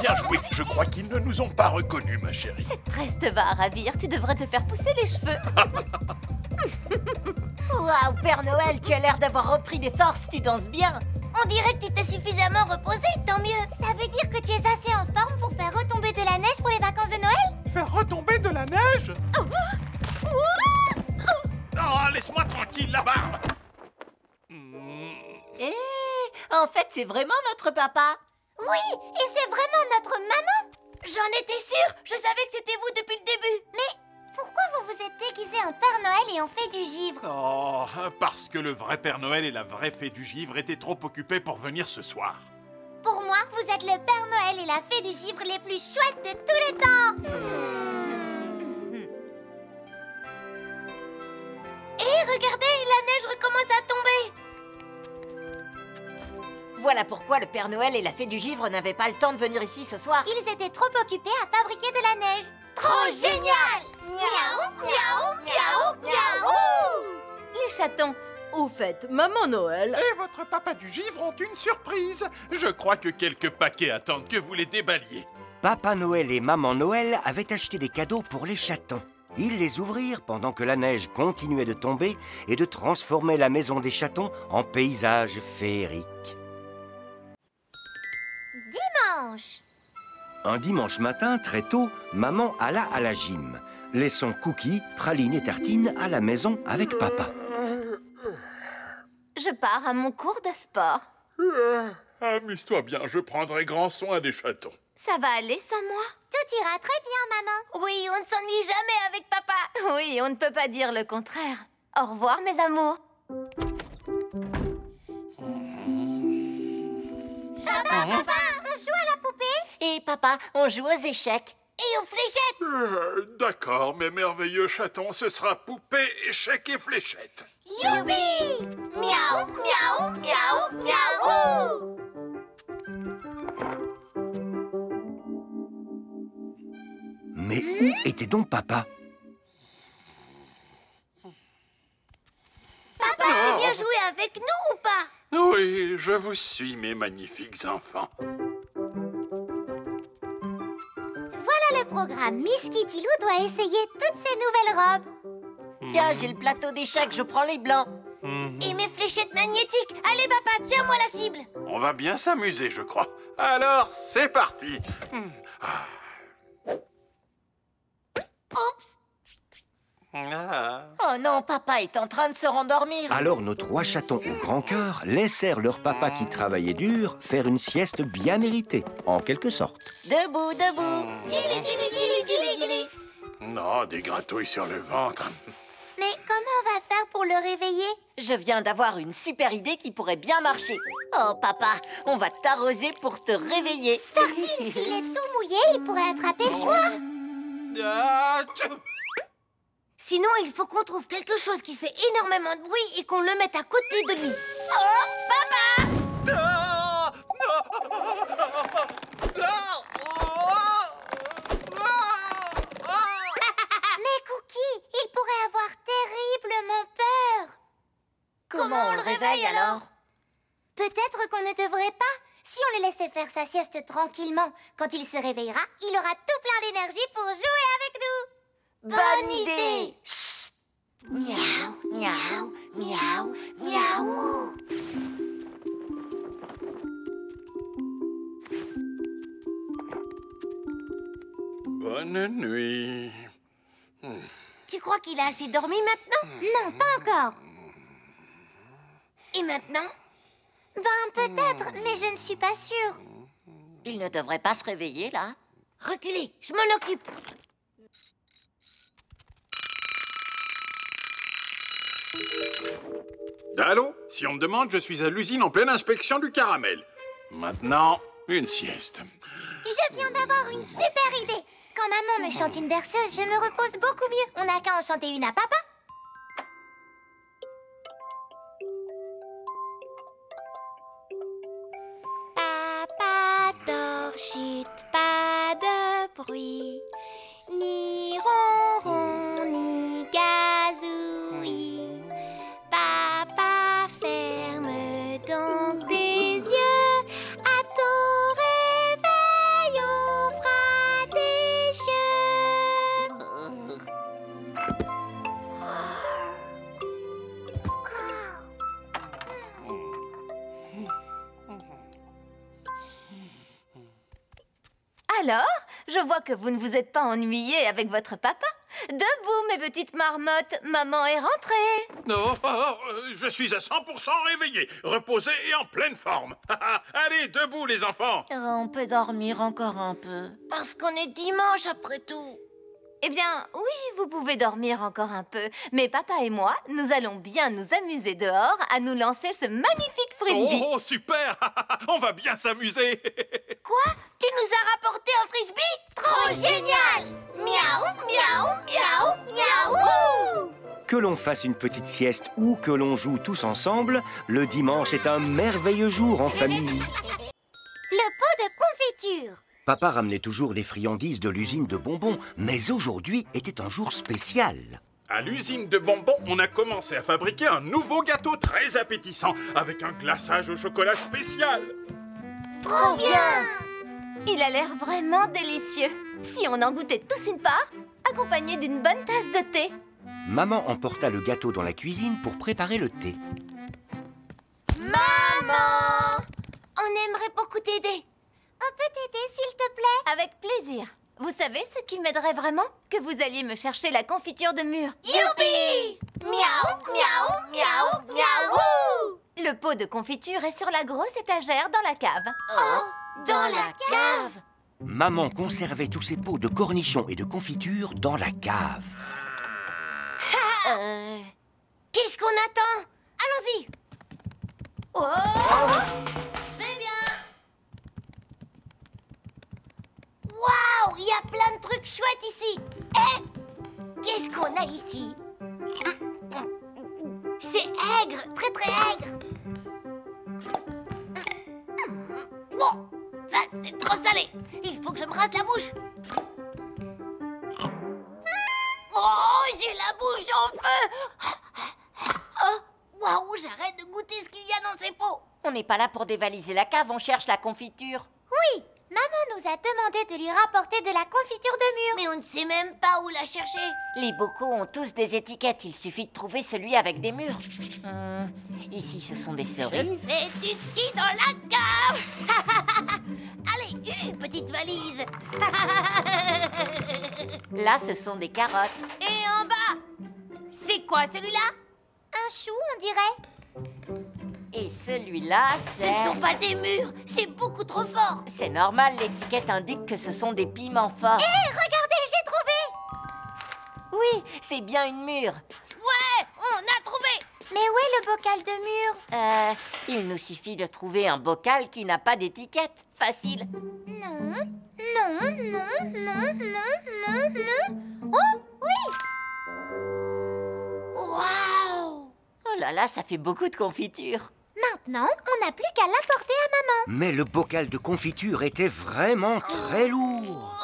Bien joué. Je crois qu'ils ne nous ont pas reconnus, ma chérie. Cette tresse te va à ravir. Tu devrais te faire pousser les cheveux. Waouh, Père Noël, tu as l'air d'avoir repris des forces, tu danses bien. On dirait que tu t'es suffisamment reposé, tant mieux. Ça veut dire que tu es assez en forme pour faire retomber de la neige pour les vacances de Noël? Faire retomber de la neige? Oh, laisse-moi tranquille, la barbe. Eh, en fait, c'est vraiment notre papa. Oui, et c'est vraiment notre maman. J'en étais sûre. Je savais que c'était vous depuis le début. Mais pourquoi vous vous êtes déguisé en Père Noël et en fée du givre? Oh, parce que le vrai Père Noël et la vraie fée du givre étaient trop occupés pour venir ce soir. Pour moi, vous êtes le Père Noël et la fée du givre les plus chouettes de tous les temps. Et regardez, la neige recommence à tomber. Voilà pourquoi le Père Noël et la fée du givre n'avaient pas le temps de venir ici ce soir. Ils étaient trop occupés à fabriquer de la neige. Trop génial! Miaou, miaou, miaou, miaou! Les chatons. Au fait, Maman Noël... Et votre papa du givre ont une surprise. Je crois que quelques paquets attendent que vous les déballiez. Papa Noël et Maman Noël avaient acheté des cadeaux pour les chatons. Ils les ouvrirent pendant que la neige continuait de tomber et de transformer la maison des chatons en paysage féerique. Dimanche. Un dimanche matin, très tôt, maman alla à la gym, laissant Cookie, Praline et Tartine à la maison avec papa. Je pars à mon cours de sport. Amuse-toi bien, je prendrai grand soin des chatons. Ça va aller sans moi? Tout ira très bien, maman. Oui, on ne s'ennuie jamais avec papa. Oui, on ne peut pas dire le contraire. Au revoir, mes amours. Papa, on joue à la poupée? Et papa, on joue aux échecs. Et aux fléchettes. D'accord, mes merveilleux chatons, ce sera poupée, échecs et fléchettes. Youpi! Miaou, miaou, miaou, miaou! Mais où était donc papa? Papa, tu viens jouer avec nous ou pas? Oui, je vous suis, mes magnifiques enfants. Voilà le programme. Miss Kitty Lou doit essayer toutes ses nouvelles robes. Tiens, j'ai le plateau d'échecs, je prends les blancs. Et mes fléchettes magnétiques. Allez, papa, tiens-moi la cible. On va bien s'amuser, je crois. Alors, c'est parti. Oups! Oh non, papa est en train de se rendormir. Alors nos trois chatons au grand cœur laissèrent leur papa qui travaillait dur faire une sieste bien méritée, en quelque sorte. Debout, debout. Guili, guili, guili, guili, guili. Non, des gratouilles sur le ventre. Mais comment on va faire pour le réveiller? Je viens d'avoir une super idée qui pourrait bien marcher. Oh papa, on va t'arroser pour te réveiller. Tartine, s'il est tout mouillé, il pourrait attraper froid. Sinon, il faut qu'on trouve quelque chose qui fait énormément de bruit et qu'on le mette à côté de lui. Oh, papa! Mais Cookie, il pourrait avoir terriblement peur. Comment on le réveille alors? Peut-être qu'on ne devrait pas. Si on le laissait faire sa sieste tranquillement, quand il se réveillera, il aura tout plein d'énergie pour jouer avec nous. Bonne idée. Chut. Miaou, miaou, miaou, miaou. Bonne nuit. Tu crois qu'il a assez dormi maintenant? Non, pas encore. Et maintenant? Ben, peut-être, mais je ne suis pas sûre. Il ne devrait pas se réveiller, là. Reculez, je m'en occupe. Allô? Si on me demande, je suis à l'usine en pleine inspection du caramel. Maintenant, une sieste. Je viens d'avoir une super idée. Quand maman me chante une berceuse, je me repose beaucoup mieux. On n'a qu'à en chanter une à papa. Papa dort, chut, pas de bruit. Ni ronron, ni Alors, je vois que vous ne vous êtes pas ennuyés avec votre papa. Debout, mes petites marmottes, maman est rentrée. Non, je suis à 100% réveillé, reposé et en pleine forme. Allez, debout les enfants. On peut dormir encore un peu. Parce qu'on est dimanche après tout. Eh bien, oui, vous pouvez dormir encore un peu. Mais papa et moi, nous allons bien nous amuser dehors à nous lancer ce magnifique frisbee. Oh, super. On va bien s'amuser. Quoi? Tu nous as rapporté un frisbee? Trop génial! Miaou, miaou, miaou, miaou! Que l'on fasse une petite sieste ou que l'on joue tous ensemble, le dimanche est un merveilleux jour en famille. Le pot de confiture. Papa ramenait toujours des friandises de l'usine de bonbons, mais aujourd'hui était un jour spécial. À l'usine de bonbons, on a commencé à fabriquer un nouveau gâteau très appétissant avec un glaçage au chocolat spécial. Trop bien! Il a l'air vraiment délicieux. Si on en goûtait tous une part, accompagné d'une bonne tasse de thé. Maman emporta le gâteau dans la cuisine pour préparer le thé. Maman! On aimerait beaucoup t'aider. On peut t'aider, s'il te plaît? Avec plaisir. Vous savez ce qui m'aiderait vraiment? Que vous alliez me chercher la confiture de mûre. Youpi! Miaou, miaou, miaou, miaou! Le pot de confiture est sur la grosse étagère dans la cave. Oh, dans la cave! Maman conservait tous ses pots de cornichons et de confiture dans la cave. Qu'est-ce qu'on attend? Allons-y! Oh! Je vais bien! Waouh! Il y a plein de trucs chouettes ici! Eh! Qu'est-ce qu'on a ici? C'est aigre! Très très aigre! Bon! Ça, c'est trop salé! Il faut que je me rase la bouche! Oh! J'ai la bouche en feu! Oh! Waouh! J'arrête de goûter ce qu'il y a dans ces pots! On n'est pas là pour dévaliser la cave, on cherche la confiture. Oui, maman nous a demandé de lui rapporter de la confiture de mûre. Mais on ne sait même pas où la chercher. Les bocaux ont tous des étiquettes, il suffit de trouver celui avec des mûres. Ici, ce sont des cerises. Et du ski dans la cave! Allez, petite valise! Là, ce sont des carottes. Et en bas, c'est quoi celui-là? Un chou, on dirait. Et celui-là, Ce ne sont pas des mûres, c'est beaucoup trop fort. C'est normal, l'étiquette indique que ce sont des piments forts. Hé, regardez, j'ai trouvé! Oui, c'est bien une mûre. Ouais, on a trouvé! Mais où est le bocal de mûre? Il nous suffit de trouver un bocal qui n'a pas d'étiquette. Facile. Non, non, non, non, non, non, non. Oh, oui! Waouh! Oh là là, ça fait beaucoup de confiture. Maintenant, on n'a plus qu'à l'apporter à maman. Mais le bocal de confiture était vraiment très lourd.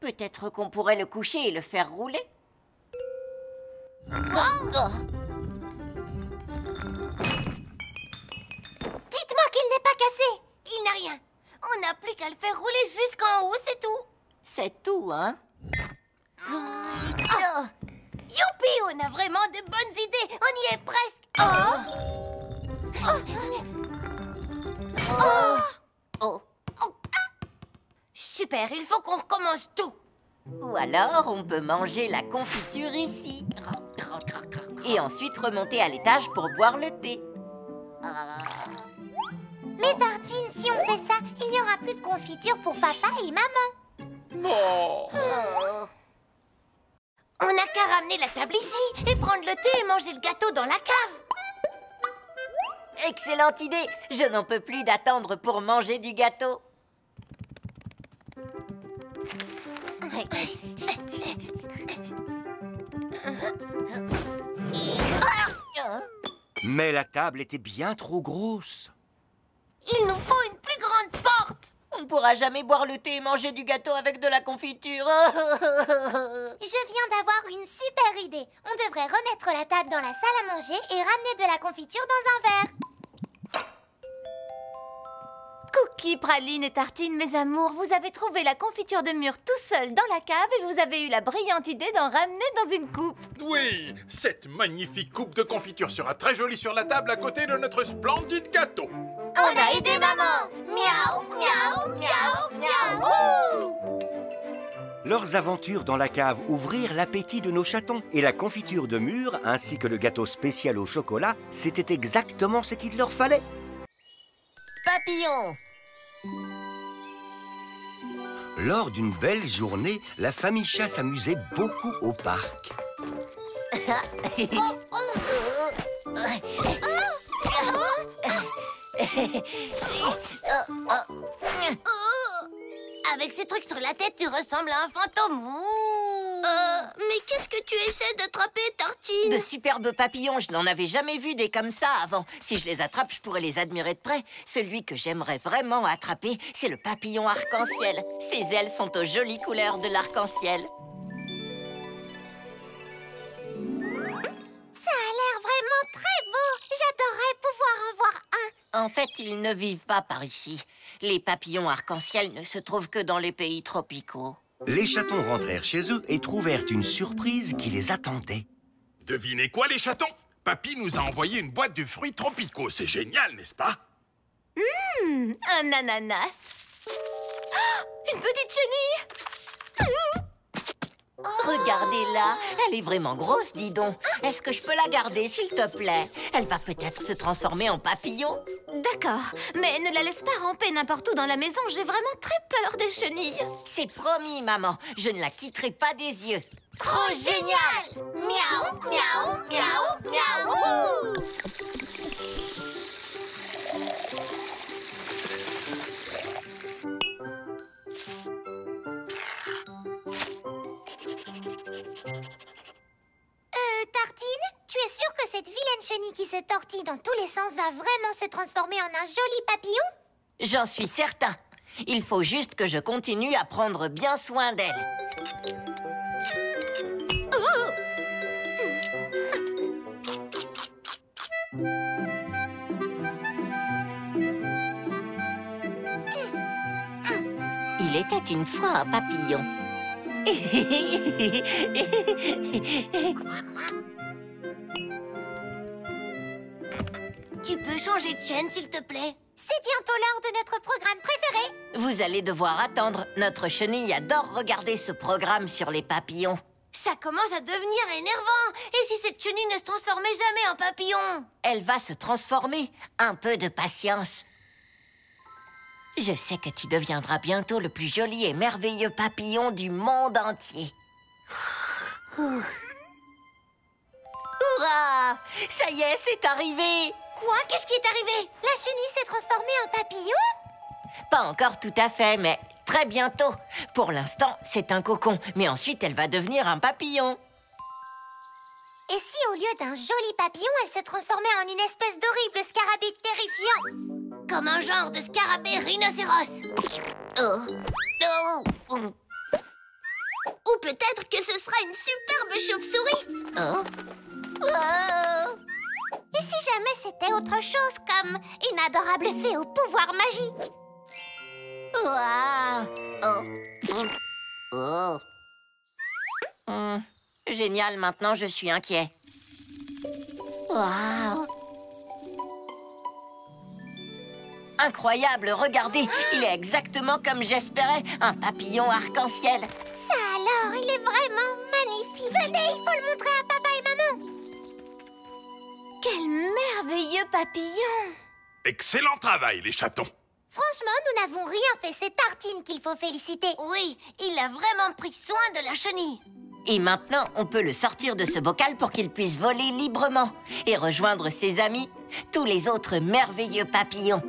Peut-être qu'on pourrait le coucher et le faire rouler. Dites-moi qu'il n'est pas cassé. Il n'a rien. On n'a plus qu'à le faire rouler jusqu'en haut, c'est tout. C'est tout, hein? Youpi, on a vraiment de bonnes idées. On y est presque. Super, il faut qu'on recommence tout. Ou alors, on peut manger la confiture ici. Et ensuite remonter à l'étage pour boire le thé. Mais Tartine, si on fait ça, il n'y aura plus de confiture pour papa et maman. On n'a qu'à ramener la table ici et prendre le thé et manger le gâteau dans la cave. Excellente idée! Je n'en peux plus d'attendre pour manger du gâteau. Mais la table était bien trop grosse. Il nous faut une plus grande porte. On ne pourra jamais boire le thé et manger du gâteau avec de la confiture. Je viens d'avoir une super idée. On devrait remettre la table dans la salle à manger et ramener de la confiture dans un verre. Cookies, pralines et tartines, mes amours, vous avez trouvé la confiture de mûre tout seul dans la cave et vous avez eu la brillante idée d'en ramener dans une coupe. Oui, cette magnifique coupe de confiture sera très jolie sur la table à côté de notre splendide gâteau. On a aidé maman. Miaou, miaou, miaou, Leurs aventures dans la cave ouvrirent l'appétit de nos chatons. Et la confiture de mûre, ainsi que le gâteau spécial au chocolat, c'était exactement ce qu'il leur fallait. Papillon! Lors d'une belle journée, la famille chat s'amusait beaucoup au parc. Avec ces trucs sur la tête, tu ressembles à un fantôme. Mais qu'est-ce que tu essaies d'attraper, Tartine? De superbes papillons, je n'en avais jamais vu des comme ça avant. Si je les attrape, je pourrais les admirer de près. Celui que j'aimerais vraiment attraper, c'est le papillon arc-en-ciel. Ses ailes sont aux jolies couleurs de l'arc-en-ciel. Ça a l'air vraiment très beau. J'adorerais pouvoir en voir un. En fait, ils ne vivent pas par ici. Les papillons arc-en-ciel ne se trouvent que dans les pays tropicaux. Les chatons rentrèrent chez eux et trouvèrent une surprise qui les attendait. Devinez quoi, les chatons? Papy nous a envoyé une boîte de fruits tropicaux. C'est génial, n'est-ce pas? Un ananas. Oh, une petite chenille. Regardez-la, elle est vraiment grosse, dis donc. Est-ce que je peux la garder, s'il te plaît? Elle va peut-être se transformer en papillon. D'accord, mais ne la laisse pas ramper n'importe où dans la maison. J'ai vraiment très peur des chenilles. C'est promis, maman. Je ne la quitterai pas des yeux. Trop génial! Miaou, miaou, miaou, miaou! Tartine, tu es sûre que cette vilaine chenille qui se tortille dans tous les sens va vraiment se transformer en un joli papillon? J'en suis certain. Il faut juste que je continue à prendre bien soin d'elle. Il était une fois un papillon. Tu peux changer de chaîne, s'il te plaît? C'est bientôt l'heure de notre programme préféré. Vous allez devoir attendre. Notre chenille adore regarder ce programme sur les papillons. Ça commence à devenir énervant. Et si cette chenille ne se transformait jamais en papillon? Elle va se transformer. Un peu de patience. Je sais que tu deviendras bientôt le plus joli et merveilleux papillon du monde entier. Hurrah! Ça y est, c'est arrivé! Quoi? Qu'est-ce qui est arrivé? La chenille s'est transformée en papillon? Pas encore tout à fait, mais très bientôt. Pour l'instant, c'est un cocon, mais ensuite, elle va devenir un papillon. Et si au lieu d'un joli papillon, elle se transformait en une espèce d'horrible scarabée terrifiant? Comme un genre de scarabée rhinocéros. Ou peut-être que ce sera une superbe chauve-souris. Et si jamais c'était autre chose, comme une adorable fée au pouvoir magique? Génial, maintenant je suis inquiet. Wow. Incroyable, regardez, il est exactement comme j'espérais, un papillon arc-en-ciel. Ça alors, il est vraiment magnifique. Venez, il faut le montrer à papa et maman. Quel merveilleux papillon! Excellent travail, les chatons. Franchement, nous n'avons rien fait, c'est Tartine qu'il faut féliciter. Oui, il a vraiment pris soin de la chenille. Et maintenant, on peut le sortir de ce bocal pour qu'il puisse voler librement et rejoindre ses amis, tous les autres merveilleux papillons.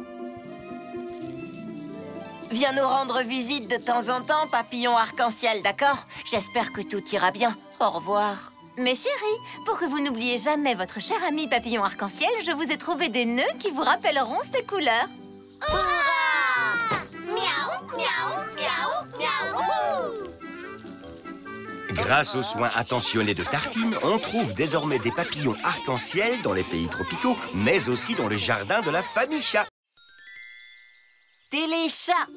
Viens nous rendre visite de temps en temps, papillon arc-en-ciel, d'accord? J'espère que tout ira bien. Au revoir. Mes chéris, pour que vous n'oubliez jamais votre cher ami papillon arc-en-ciel, je vous ai trouvé des nœuds qui vous rappelleront ces couleurs. Hurrah! Miaou, miaou, miaou, miaou! Grâce aux soins attentionnés de Tartine, on trouve désormais des papillons arc-en-ciel dans les pays tropicaux, mais aussi dans le jardin de la famille chat. Téléchat.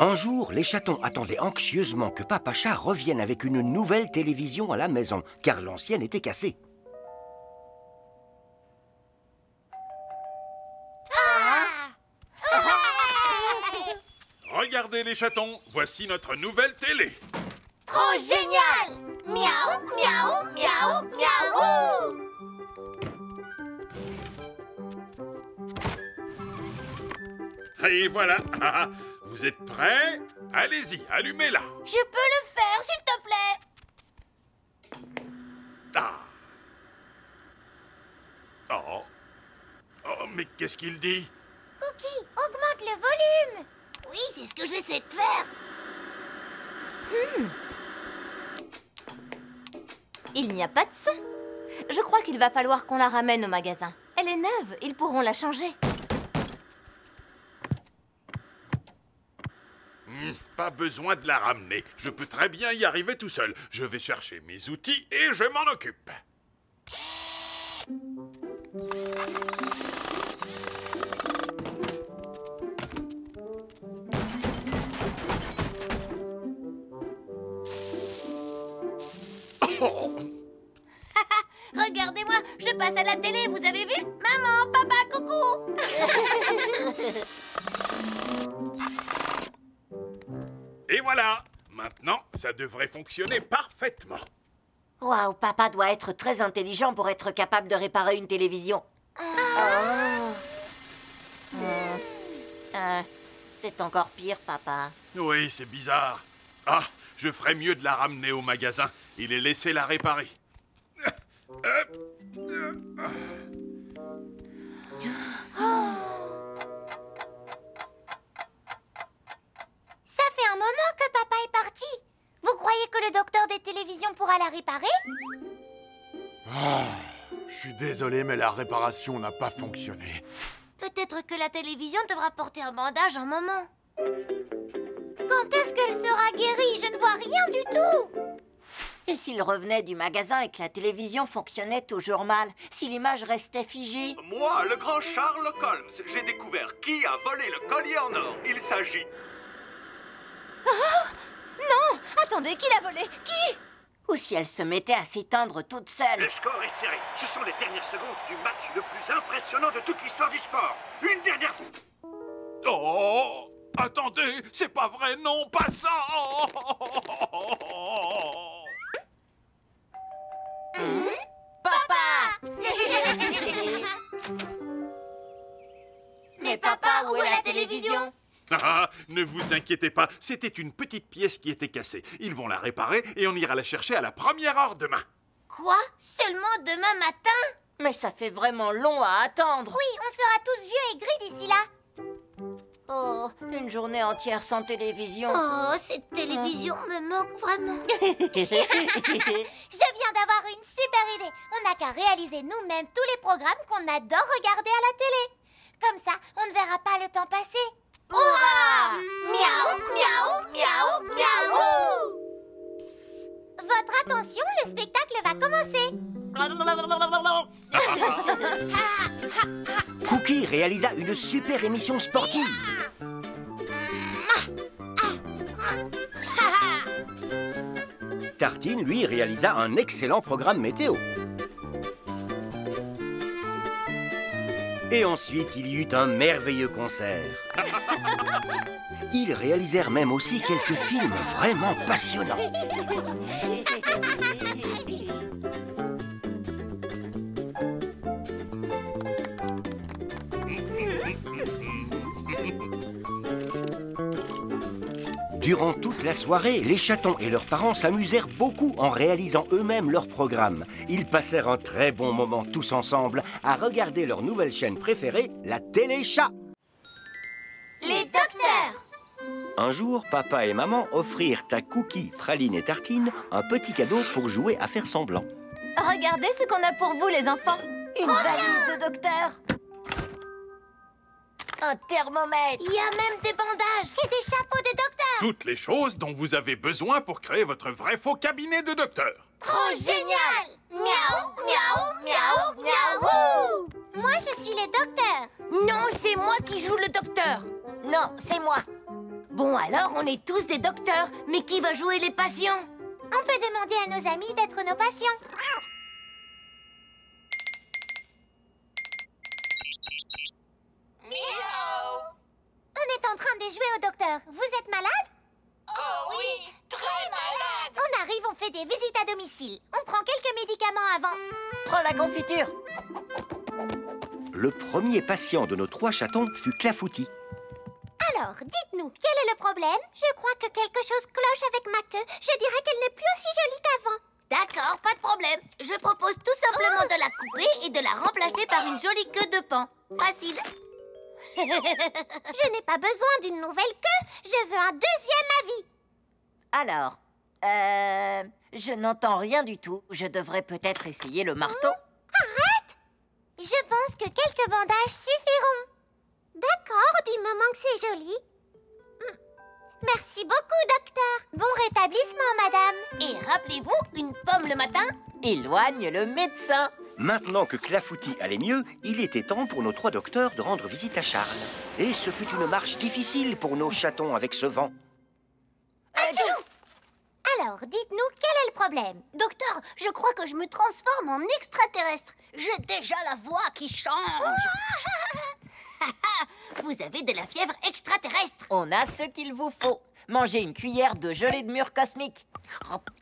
Un jour, les chatons attendaient anxieusement que Papa Chat revienne avec une nouvelle télévision à la maison, car l'ancienne était cassée. Regardez, les chatons, voici notre nouvelle télé. Trop génial! Miaou, miaou, miaou, miaou! Et voilà. Vous êtes prêts? Allez-y, allumez-la. Je peux le faire, s'il te plaît. Ah. Oh. Oh, mais qu'est-ce qu'il dit? Cookie, augmente le volume. Oui, c'est ce que j'essaie de faire. Il n'y a pas de son. Je crois qu'il va falloir qu'on la ramène au magasin. Elle est neuve, ils pourront la changer. Pas besoin de la ramener. Je peux très bien y arriver tout seul. Je vais chercher mes outils et je m'en occupe. Regardez-moi, je passe à la télé, vous avez vu? Maman, papa, coucou! Et voilà. Maintenant, ça devrait fonctionner parfaitement. Waouh, papa doit être très intelligent pour être capable de réparer une télévision. C'est encore pire, papa. Oui, c'est bizarre. Ah, je ferais mieux de la ramener au magasin et les laisser la réparer. Ça fait un moment que papa est parti. Vous croyez que le docteur des télévisions pourra la réparer? Je suis désolé, mais la réparation n'a pas fonctionné. Peut-être que la télévision devra porter un bandage un moment. Quand est-ce qu'elle sera guérie? Je ne vois rien du tout. Et s'il revenait du magasin et que la télévision fonctionnait toujours mal? Si l'image restait figée? Moi, le grand Sherlock Holmes, j'ai découvert qui a volé le collier en or. Il s'agit... Non! Attendez, qui l'a volé? Qui? Ou si elle se mettait à s'éteindre toute seule? Le score est serré. Ce sont les dernières secondes du match le plus impressionnant de toute l'histoire du sport. Une dernière fois. Oh! Attendez, c'est pas vrai, non, pas ça! Papa! Mais papa, où est la télévision? Ah, ne vous inquiétez pas, c'était une petite pièce qui était cassée. Ils vont la réparer et on ira la chercher à la première heure demain. Quoi? Seulement demain matin? Mais ça fait vraiment long à attendre. Oui, on sera tous vieux et gris d'ici là. Oh, une journée entière sans télévision. Oh, cette télévision me manque vraiment. Je viens d'avoir une super idée. On n'a qu'à réaliser nous-mêmes tous les programmes qu'on adore regarder à la télé. Comme ça, on ne verra pas le temps passer. Hurrah! Miaou, miaou, miaou, miaou! Votre attention, le spectacle va commencer. Cookie réalisa une super émission sportive. Tartine, lui, réalisa un excellent programme météo. Et ensuite, il y eut un merveilleux concert. Ils réalisèrent même aussi quelques films vraiment passionnants. Durant toute la soirée, les chatons et leurs parents s'amusèrent beaucoup en réalisant eux-mêmes leurs programmes. Ils passèrent un très bon moment tous ensemble à regarder leur nouvelle chaîne préférée, la Télé-Chat. Les docteurs! Un jour, papa et maman offrirent à Cookie, Praline et Tartine un petit cadeau pour jouer à faire semblant. Regardez ce qu'on a pour vous, les enfants. Une valise de docteur. Un thermomètre. Il y a même des bandages Et des chapeaux de docteur. Toutes les choses dont vous avez besoin pour créer votre vrai faux cabinet de docteur. Trop génial! Miaou, miaou, miaou, miaou! Moi, je suis le docteur. Non, c'est moi qui joue le docteur. Non, c'est moi. Bon, alors, on est tous des docteurs. Mais qui va jouer les patients? On peut demander à nos amis d'être nos patients. On est en train de jouer au docteur. Vous êtes malade? Oh oui, très malade! On fait des visites à domicile. On prend quelques médicaments avant. Prends la confiture. Le premier patient de nos 3 chatons fut Clafoutis. Alors, dites-nous, quel est le problème? Je crois que quelque chose cloche avec ma queue. Je dirais qu'elle n'est plus aussi jolie qu'avant. D'accord, pas de problème. Je propose tout simplement de la couper et de la remplacer par une jolie queue de paon. Facile. Je n'ai pas besoin d'une nouvelle queue. Je veux un deuxième avis. Alors, je n'entends rien du tout. Je devrais peut-être essayer le marteau. Arrête! Je pense que quelques bandages suffiront. D'accord, du moment que c'est joli. Merci beaucoup, docteur. Bon rétablissement, madame. Et rappelez-vous, une pomme le matin éloigne le médecin. Maintenant que Clafoutis allait mieux, il était temps pour nos 3 docteurs de rendre visite à Charles. Et ce fut une marche difficile pour nos chatons avec ce vent. Alors, dites-nous, quel est le problème? Docteur, je crois que je me transforme en extraterrestre. J'ai déjà la voix qui change. Vous avez de la fièvre extraterrestre. On a ce qu'il vous faut. Mangez une cuillère de gelée de mûre cosmique.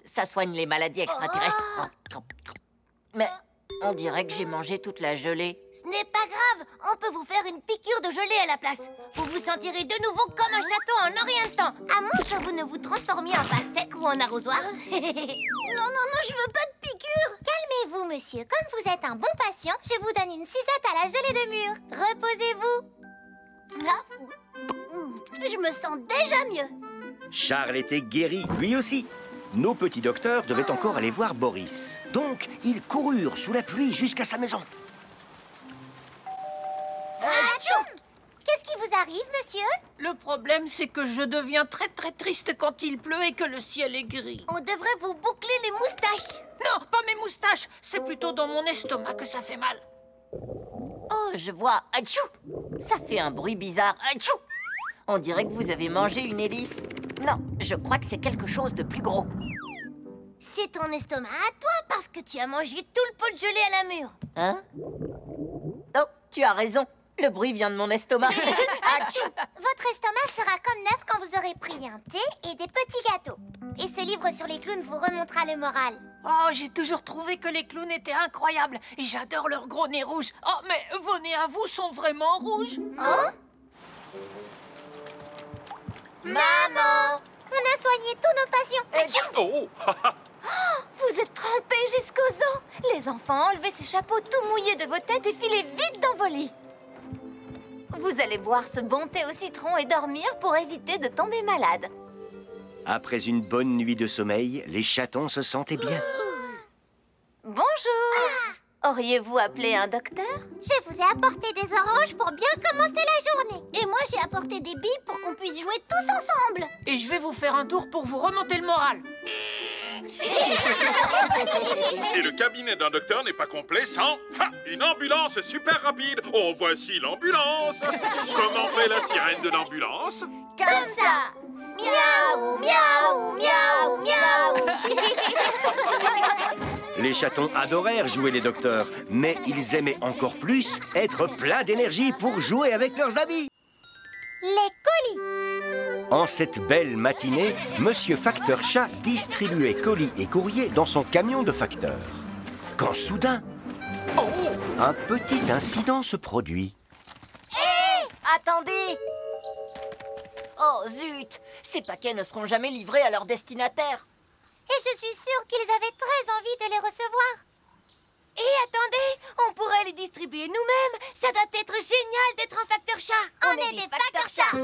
Ça soigne les maladies extraterrestres. Mais on dirait que j'ai mangé toute la gelée. Ce n'est pas grave, on peut vous faire une piqûre de gelée à la place. Vous vous sentirez de nouveau comme un chaton en un rien de temps. À moins que vous ne vous transformiez en pastèque ou en arrosoir. Non, je veux pas de piqûre. Calmez-vous, monsieur. Comme vous êtes un bon patient, je vous donne une sucette à la gelée de mûre. Reposez-vous. Je me sens déjà mieux. Charles était guéri, lui aussi. Nos petits docteurs devaient encore aller voir Boris. Donc, ils coururent sous la pluie jusqu'à sa maison. Qu'est-ce qui vous arrive, monsieur? Le problème, c'est que je deviens très triste quand il pleut et que le ciel est gris. On devrait vous boucler les moustaches. Non, pas mes moustaches. C'est plutôt dans mon estomac que ça fait mal. Oh, je vois. Atchou! Ça fait un bruit bizarre. Atchou! On dirait que vous avez mangé une hélice. Non, je crois que c'est quelque chose de plus gros. C'est ton estomac à toi parce que tu as mangé tout le pot de gelée à la mûre. Hein? Oh, tu as raison. Le bruit vient de mon estomac. Atchou! Votre estomac sera comme neuf quand vous aurez pris un thé et des petits gâteaux. Et ce livre sur les clowns vous remontera le moral. Oh, j'ai toujours trouvé que les clowns étaient incroyables et j'adore leur gros nez rouge. Oh, mais vos nez à vous sont vraiment rouges. Oh? Maman! On a soigné tous nos patients. Oh! Vous êtes trempés jusqu'aux os. Les enfants, enlevez ces chapeaux tout mouillés de vos têtes et filez vite dans vos lits. Vous allez boire ce bon thé au citron et dormir pour éviter de tomber malade. Après une bonne nuit de sommeil, les chatons se sentaient bien. Bonjour. Auriez-vous appelé un docteur? Je vous ai apporté des oranges pour bien commencer la journée. Et moi, j'ai apporté des billes pour qu'on puisse jouer tous ensemble. Et je vais vous faire un tour pour vous remonter le moral. Et le cabinet d'un docteur n'est pas complet sans une ambulance super rapide. Oh, voici l'ambulance. Comment fait la sirène de l'ambulance? Comme ça. Miaou, miaou, miaou, miaou. Les chatons adorèrent jouer les docteurs, mais ils aimaient encore plus être pleins d'énergie pour jouer avec leurs amis. Les colis. En cette belle matinée, Monsieur Facteur Chat distribuait colis et courriers dans son camion de facteur. Quand soudain, un petit incident se produit. Hé! Attendez! Oh zut! Ces paquets ne seront jamais livrés à leur destinataire. Et je suis sûre qu'ils avaient très envie de les recevoir. Et attendez, on pourrait les distribuer nous-mêmes. Ça doit être génial d'être un facteur chat. On est des facteurs chats.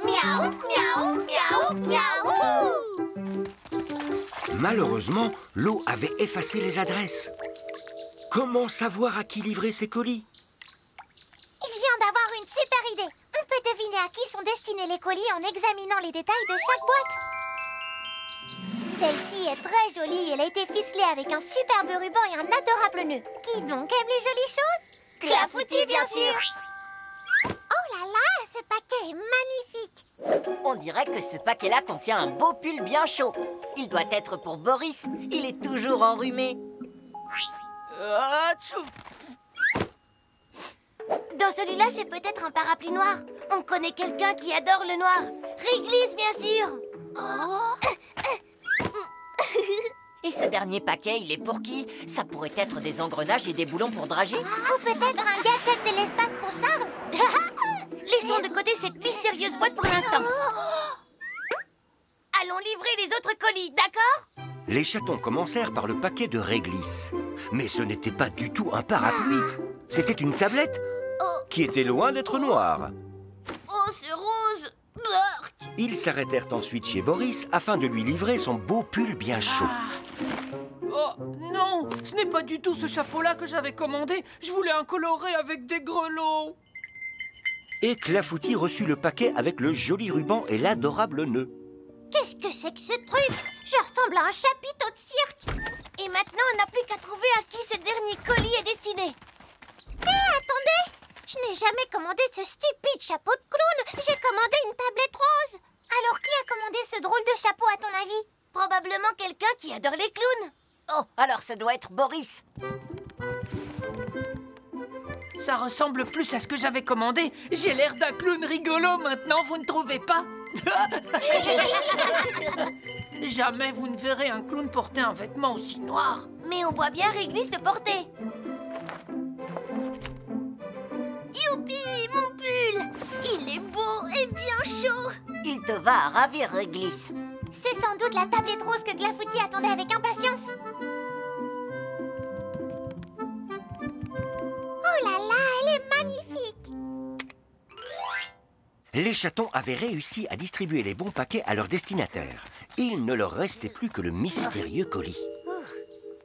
Miaou, miaou, miaou, miaou. Malheureusement, l'eau avait effacé les adresses. Comment savoir à qui livrer ces colis? Je viens d'avoir une super idée. On peut deviner à qui sont destinés les colis en examinant les détails de chaque boîte. Celle-ci est très jolie. Elle a été ficelée avec un superbe ruban et un adorable nœud. Qui donc aime les jolies choses? Clafoutis, bien sûr. Oh là là, ce paquet est magnifique. On dirait que ce paquet-là contient un beau pull bien chaud. Il doit être pour Boris. Il est toujours enrhumé. Dans celui-là, c'est peut-être un parapluie noir. On connaît quelqu'un qui adore le noir. Réglisse, bien sûr. Et ce dernier paquet, il est pour qui? Ça pourrait être des engrenages et des boulons pour drager. Ou peut-être un gadget de l'espace pour Charles. Laissons de côté cette mystérieuse boîte pour l'instant. Allons livrer les autres colis, d'accord? Les chatons commencèrent par le paquet de réglisse. Mais ce n'était pas du tout un parapluie. C'était une tablette qui était loin d'être noire. Oh, c'est rouge! Ils s'arrêtèrent ensuite chez Boris afin de lui livrer son beau pull bien chaud. Oh, non! Ce n'est pas du tout ce chapeau-là que j'avais commandé. Je voulais un coloré avec des grelots. Et Clafoutis reçut le paquet avec le joli ruban et l'adorable nœud. Qu'est-ce que c'est que ce truc? Je ressemble à un chapiteau de cirque. Et maintenant, on n'a plus qu'à trouver à qui ce dernier colis est destiné. Hé, attendez! Je n'ai jamais commandé ce stupide chapeau de clown. J'ai commandé une tablette rose. Alors, qui a commandé ce drôle de chapeau, à ton avis? Probablement quelqu'un qui adore les clowns. Oh, alors ça doit être Boris. Ça ressemble plus à ce que j'avais commandé. J'ai l'air d'un clown rigolo maintenant, vous ne trouvez pas? Jamais vous ne verrez un clown porter un vêtement aussi noir. Mais on voit bien Réglisse le porter. Youpi, mon pull! Il est beau et bien chaud. Il te va à ravir, Réglisse. C'est sans doute la tablette rose que Clafoutis attendait avec impatience. Oh là là, elle est magnifique! Les chatons avaient réussi à distribuer les bons paquets à leurs destinataires. Il ne leur restait plus que le mystérieux colis.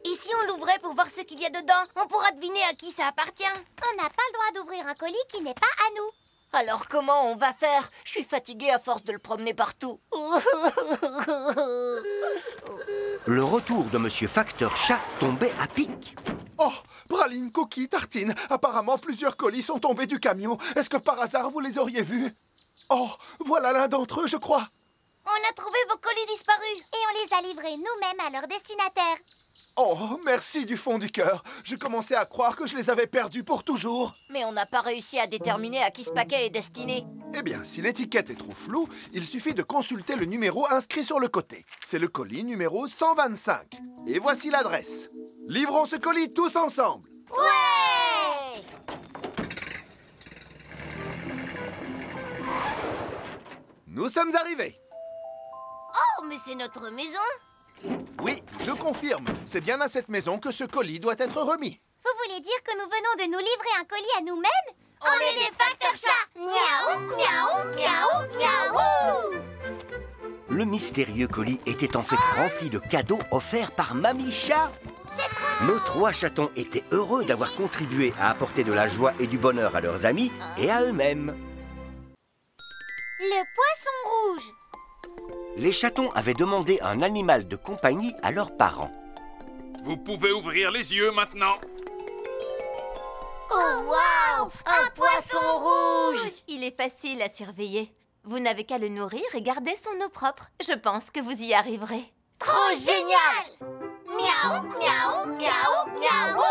Et si on l'ouvrait pour voir ce qu'il y a dedans? On pourra deviner à qui ça appartient. On n'a pas le droit d'ouvrir un colis qui n'est pas à nous. Alors comment on va faire? Je suis fatiguée à force de le promener partout. Le retour de Monsieur Facteur Chat tombait à pic. Oh, praline, coquille, tartine. Apparemment, plusieurs colis sont tombés du camion. Est-ce que par hasard, vous les auriez vus? Oh, voilà l'un d'entre eux, je crois. On a trouvé vos colis disparus. Et on les a livrés nous-mêmes à leur destinataire. Oh, merci du fond du cœur. Je commençais à croire que je les avais perdus pour toujours. Mais on n'a pas réussi à déterminer à qui ce paquet est destiné. Eh bien, si l'étiquette est trop floue, il suffit de consulter le numéro inscrit sur le côté. C'est le colis numéro 125. Et voici l'adresse. Livrons ce colis tous ensemble. Ouais! Nous sommes arrivés. Oh, mais c'est notre maison. Oui, je confirme. C'est bien à cette maison que ce colis doit être remis. Vous voulez dire que nous venons de nous livrer un colis à nous-mêmes? On est des facteurs chats. Miaou, miaou, miaou, miaou. Le mystérieux colis était en fait rempli de cadeaux offerts par Mamie Chat. Nos trois chatons étaient heureux d'avoir contribué à apporter de la joie et du bonheur à leurs amis et à eux-mêmes. Le poisson rouge. Les chatons avaient demandé un animal de compagnie à leurs parents. Vous pouvez ouvrir les yeux maintenant. Oh, waouh! Un poisson rouge! Il est facile à surveiller. Vous n'avez qu'à le nourrir et garder son eau propre. Je pense que vous y arriverez. Trop génial! Miaou, miaou, miaou, miaou!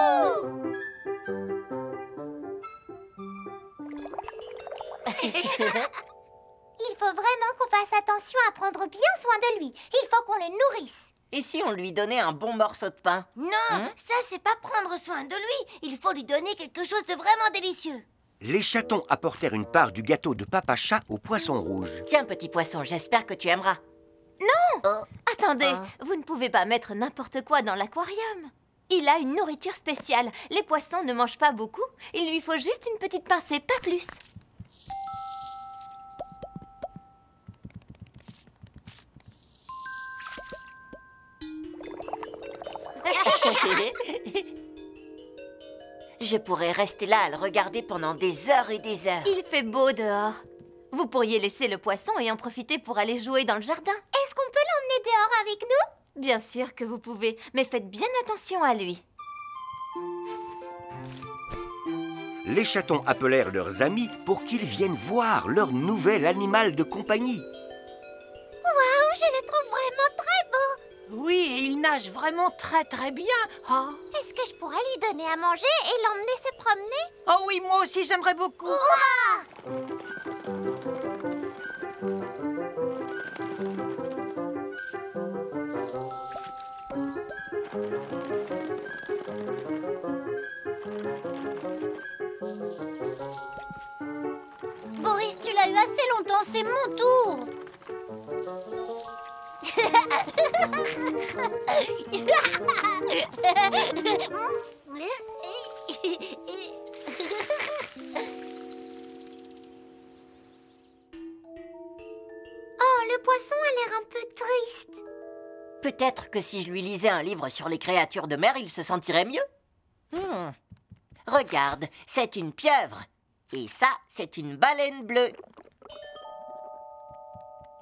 Il faut vraiment qu'on fasse attention à prendre bien soin de lui. Il faut qu'on le nourrisse. Et si on lui donnait un bon morceau de pain? Non, ça c'est pas prendre soin de lui. Il faut lui donner quelque chose de vraiment délicieux. Les chatons apportèrent une part du gâteau de Papa Chat au poisson rouge. Tiens, petit poisson, j'espère que tu aimeras. Non! Attendez, vous ne pouvez pas mettre n'importe quoi dans l'aquarium. Il a une nourriture spéciale. Les poissons ne mangent pas beaucoup. Il lui faut juste une petite pincée, pas plus. Je pourrais rester là à le regarder pendant des heures et des heures. Il fait beau dehors. Vous pourriez laisser le poisson et en profiter pour aller jouer dans le jardin. Est-ce qu'on peut l'emmener dehors avec nous? Bien sûr que vous pouvez, mais faites bien attention à lui. Les chatons appelèrent leurs amis pour qu'ils viennent voir leur nouvel animal de compagnie. Waouh, je le trouve vraiment très beau. Oui, et il nage vraiment très très bien. Oh. Est-ce que je pourrais lui donner à manger et l'emmener se promener? Oh oui, moi aussi j'aimerais beaucoup. eu assez longtemps, c'est mon tour. Oh, le poisson a l'air un peu triste. Peut-être que si je lui lisais un livre sur les créatures de mer, il se sentirait mieux. Regarde, c'est une pieuvre. Et ça, c'est une baleine bleue.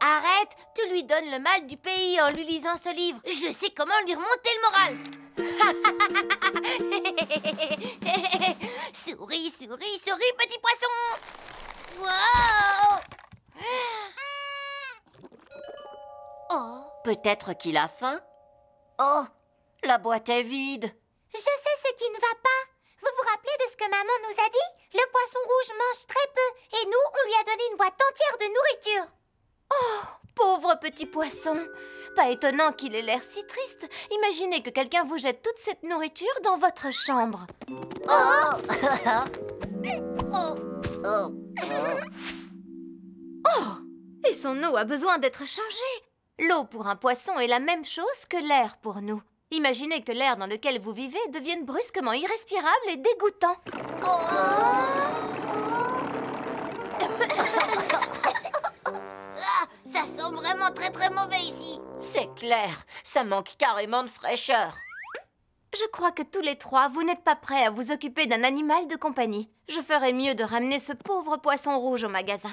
Arrête, tu lui donnes le mal du pays en lui lisant ce livre. Je sais comment lui remonter le moral. Souris, souris, souris, petit poisson. Wow. Oh. Peut-être qu'il a faim. Oh, la boîte est vide. Je sais ce qui ne va pas. Vous vous rappelez de ce que maman nous a dit? Le poisson rouge mange très peu et nous, on lui a donné une boîte entière de nourriture. Oh, pauvre petit poisson. Pas étonnant qu'il ait l'air si triste. Imaginez que quelqu'un vous jette toute cette nourriture dans votre chambre. Oh. Oh, et son eau a besoin d'être changée. L'eau pour un poisson est la même chose que l'air pour nous. Imaginez que l'air dans lequel vous vivez devienne brusquement irrespirable et dégoûtant. Ça sent vraiment très très mauvais ici. C'est clair, ça manque carrément de fraîcheur. Je crois que tous les trois, vous n'êtes pas prêts à vous occuper d'un animal de compagnie. Je ferais mieux de ramener ce pauvre poisson rouge au magasin.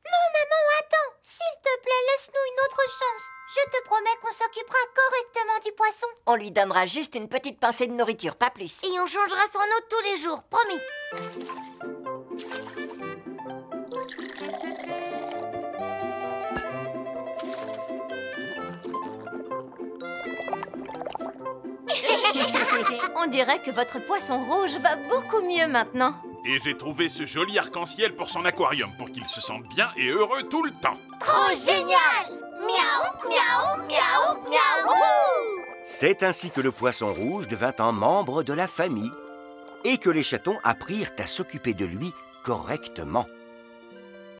Non, maman, attends. S'il te plaît, laisse-nous une autre chance. Je te promets qu'on s'occupera correctement du poisson. On lui donnera juste une petite pincée de nourriture, pas plus. Et on changera son eau tous les jours, promis. On dirait que votre poisson rouge va beaucoup mieux maintenant. Et j'ai trouvé ce joli arc-en-ciel pour son aquarium, pour qu'il se sente bien et heureux tout le temps. Trop génial! Miaou, miaou, miaou, miaou! C'est ainsi que le poisson rouge devint un membre de la famille et que les chatons apprirent à s'occuper de lui correctement.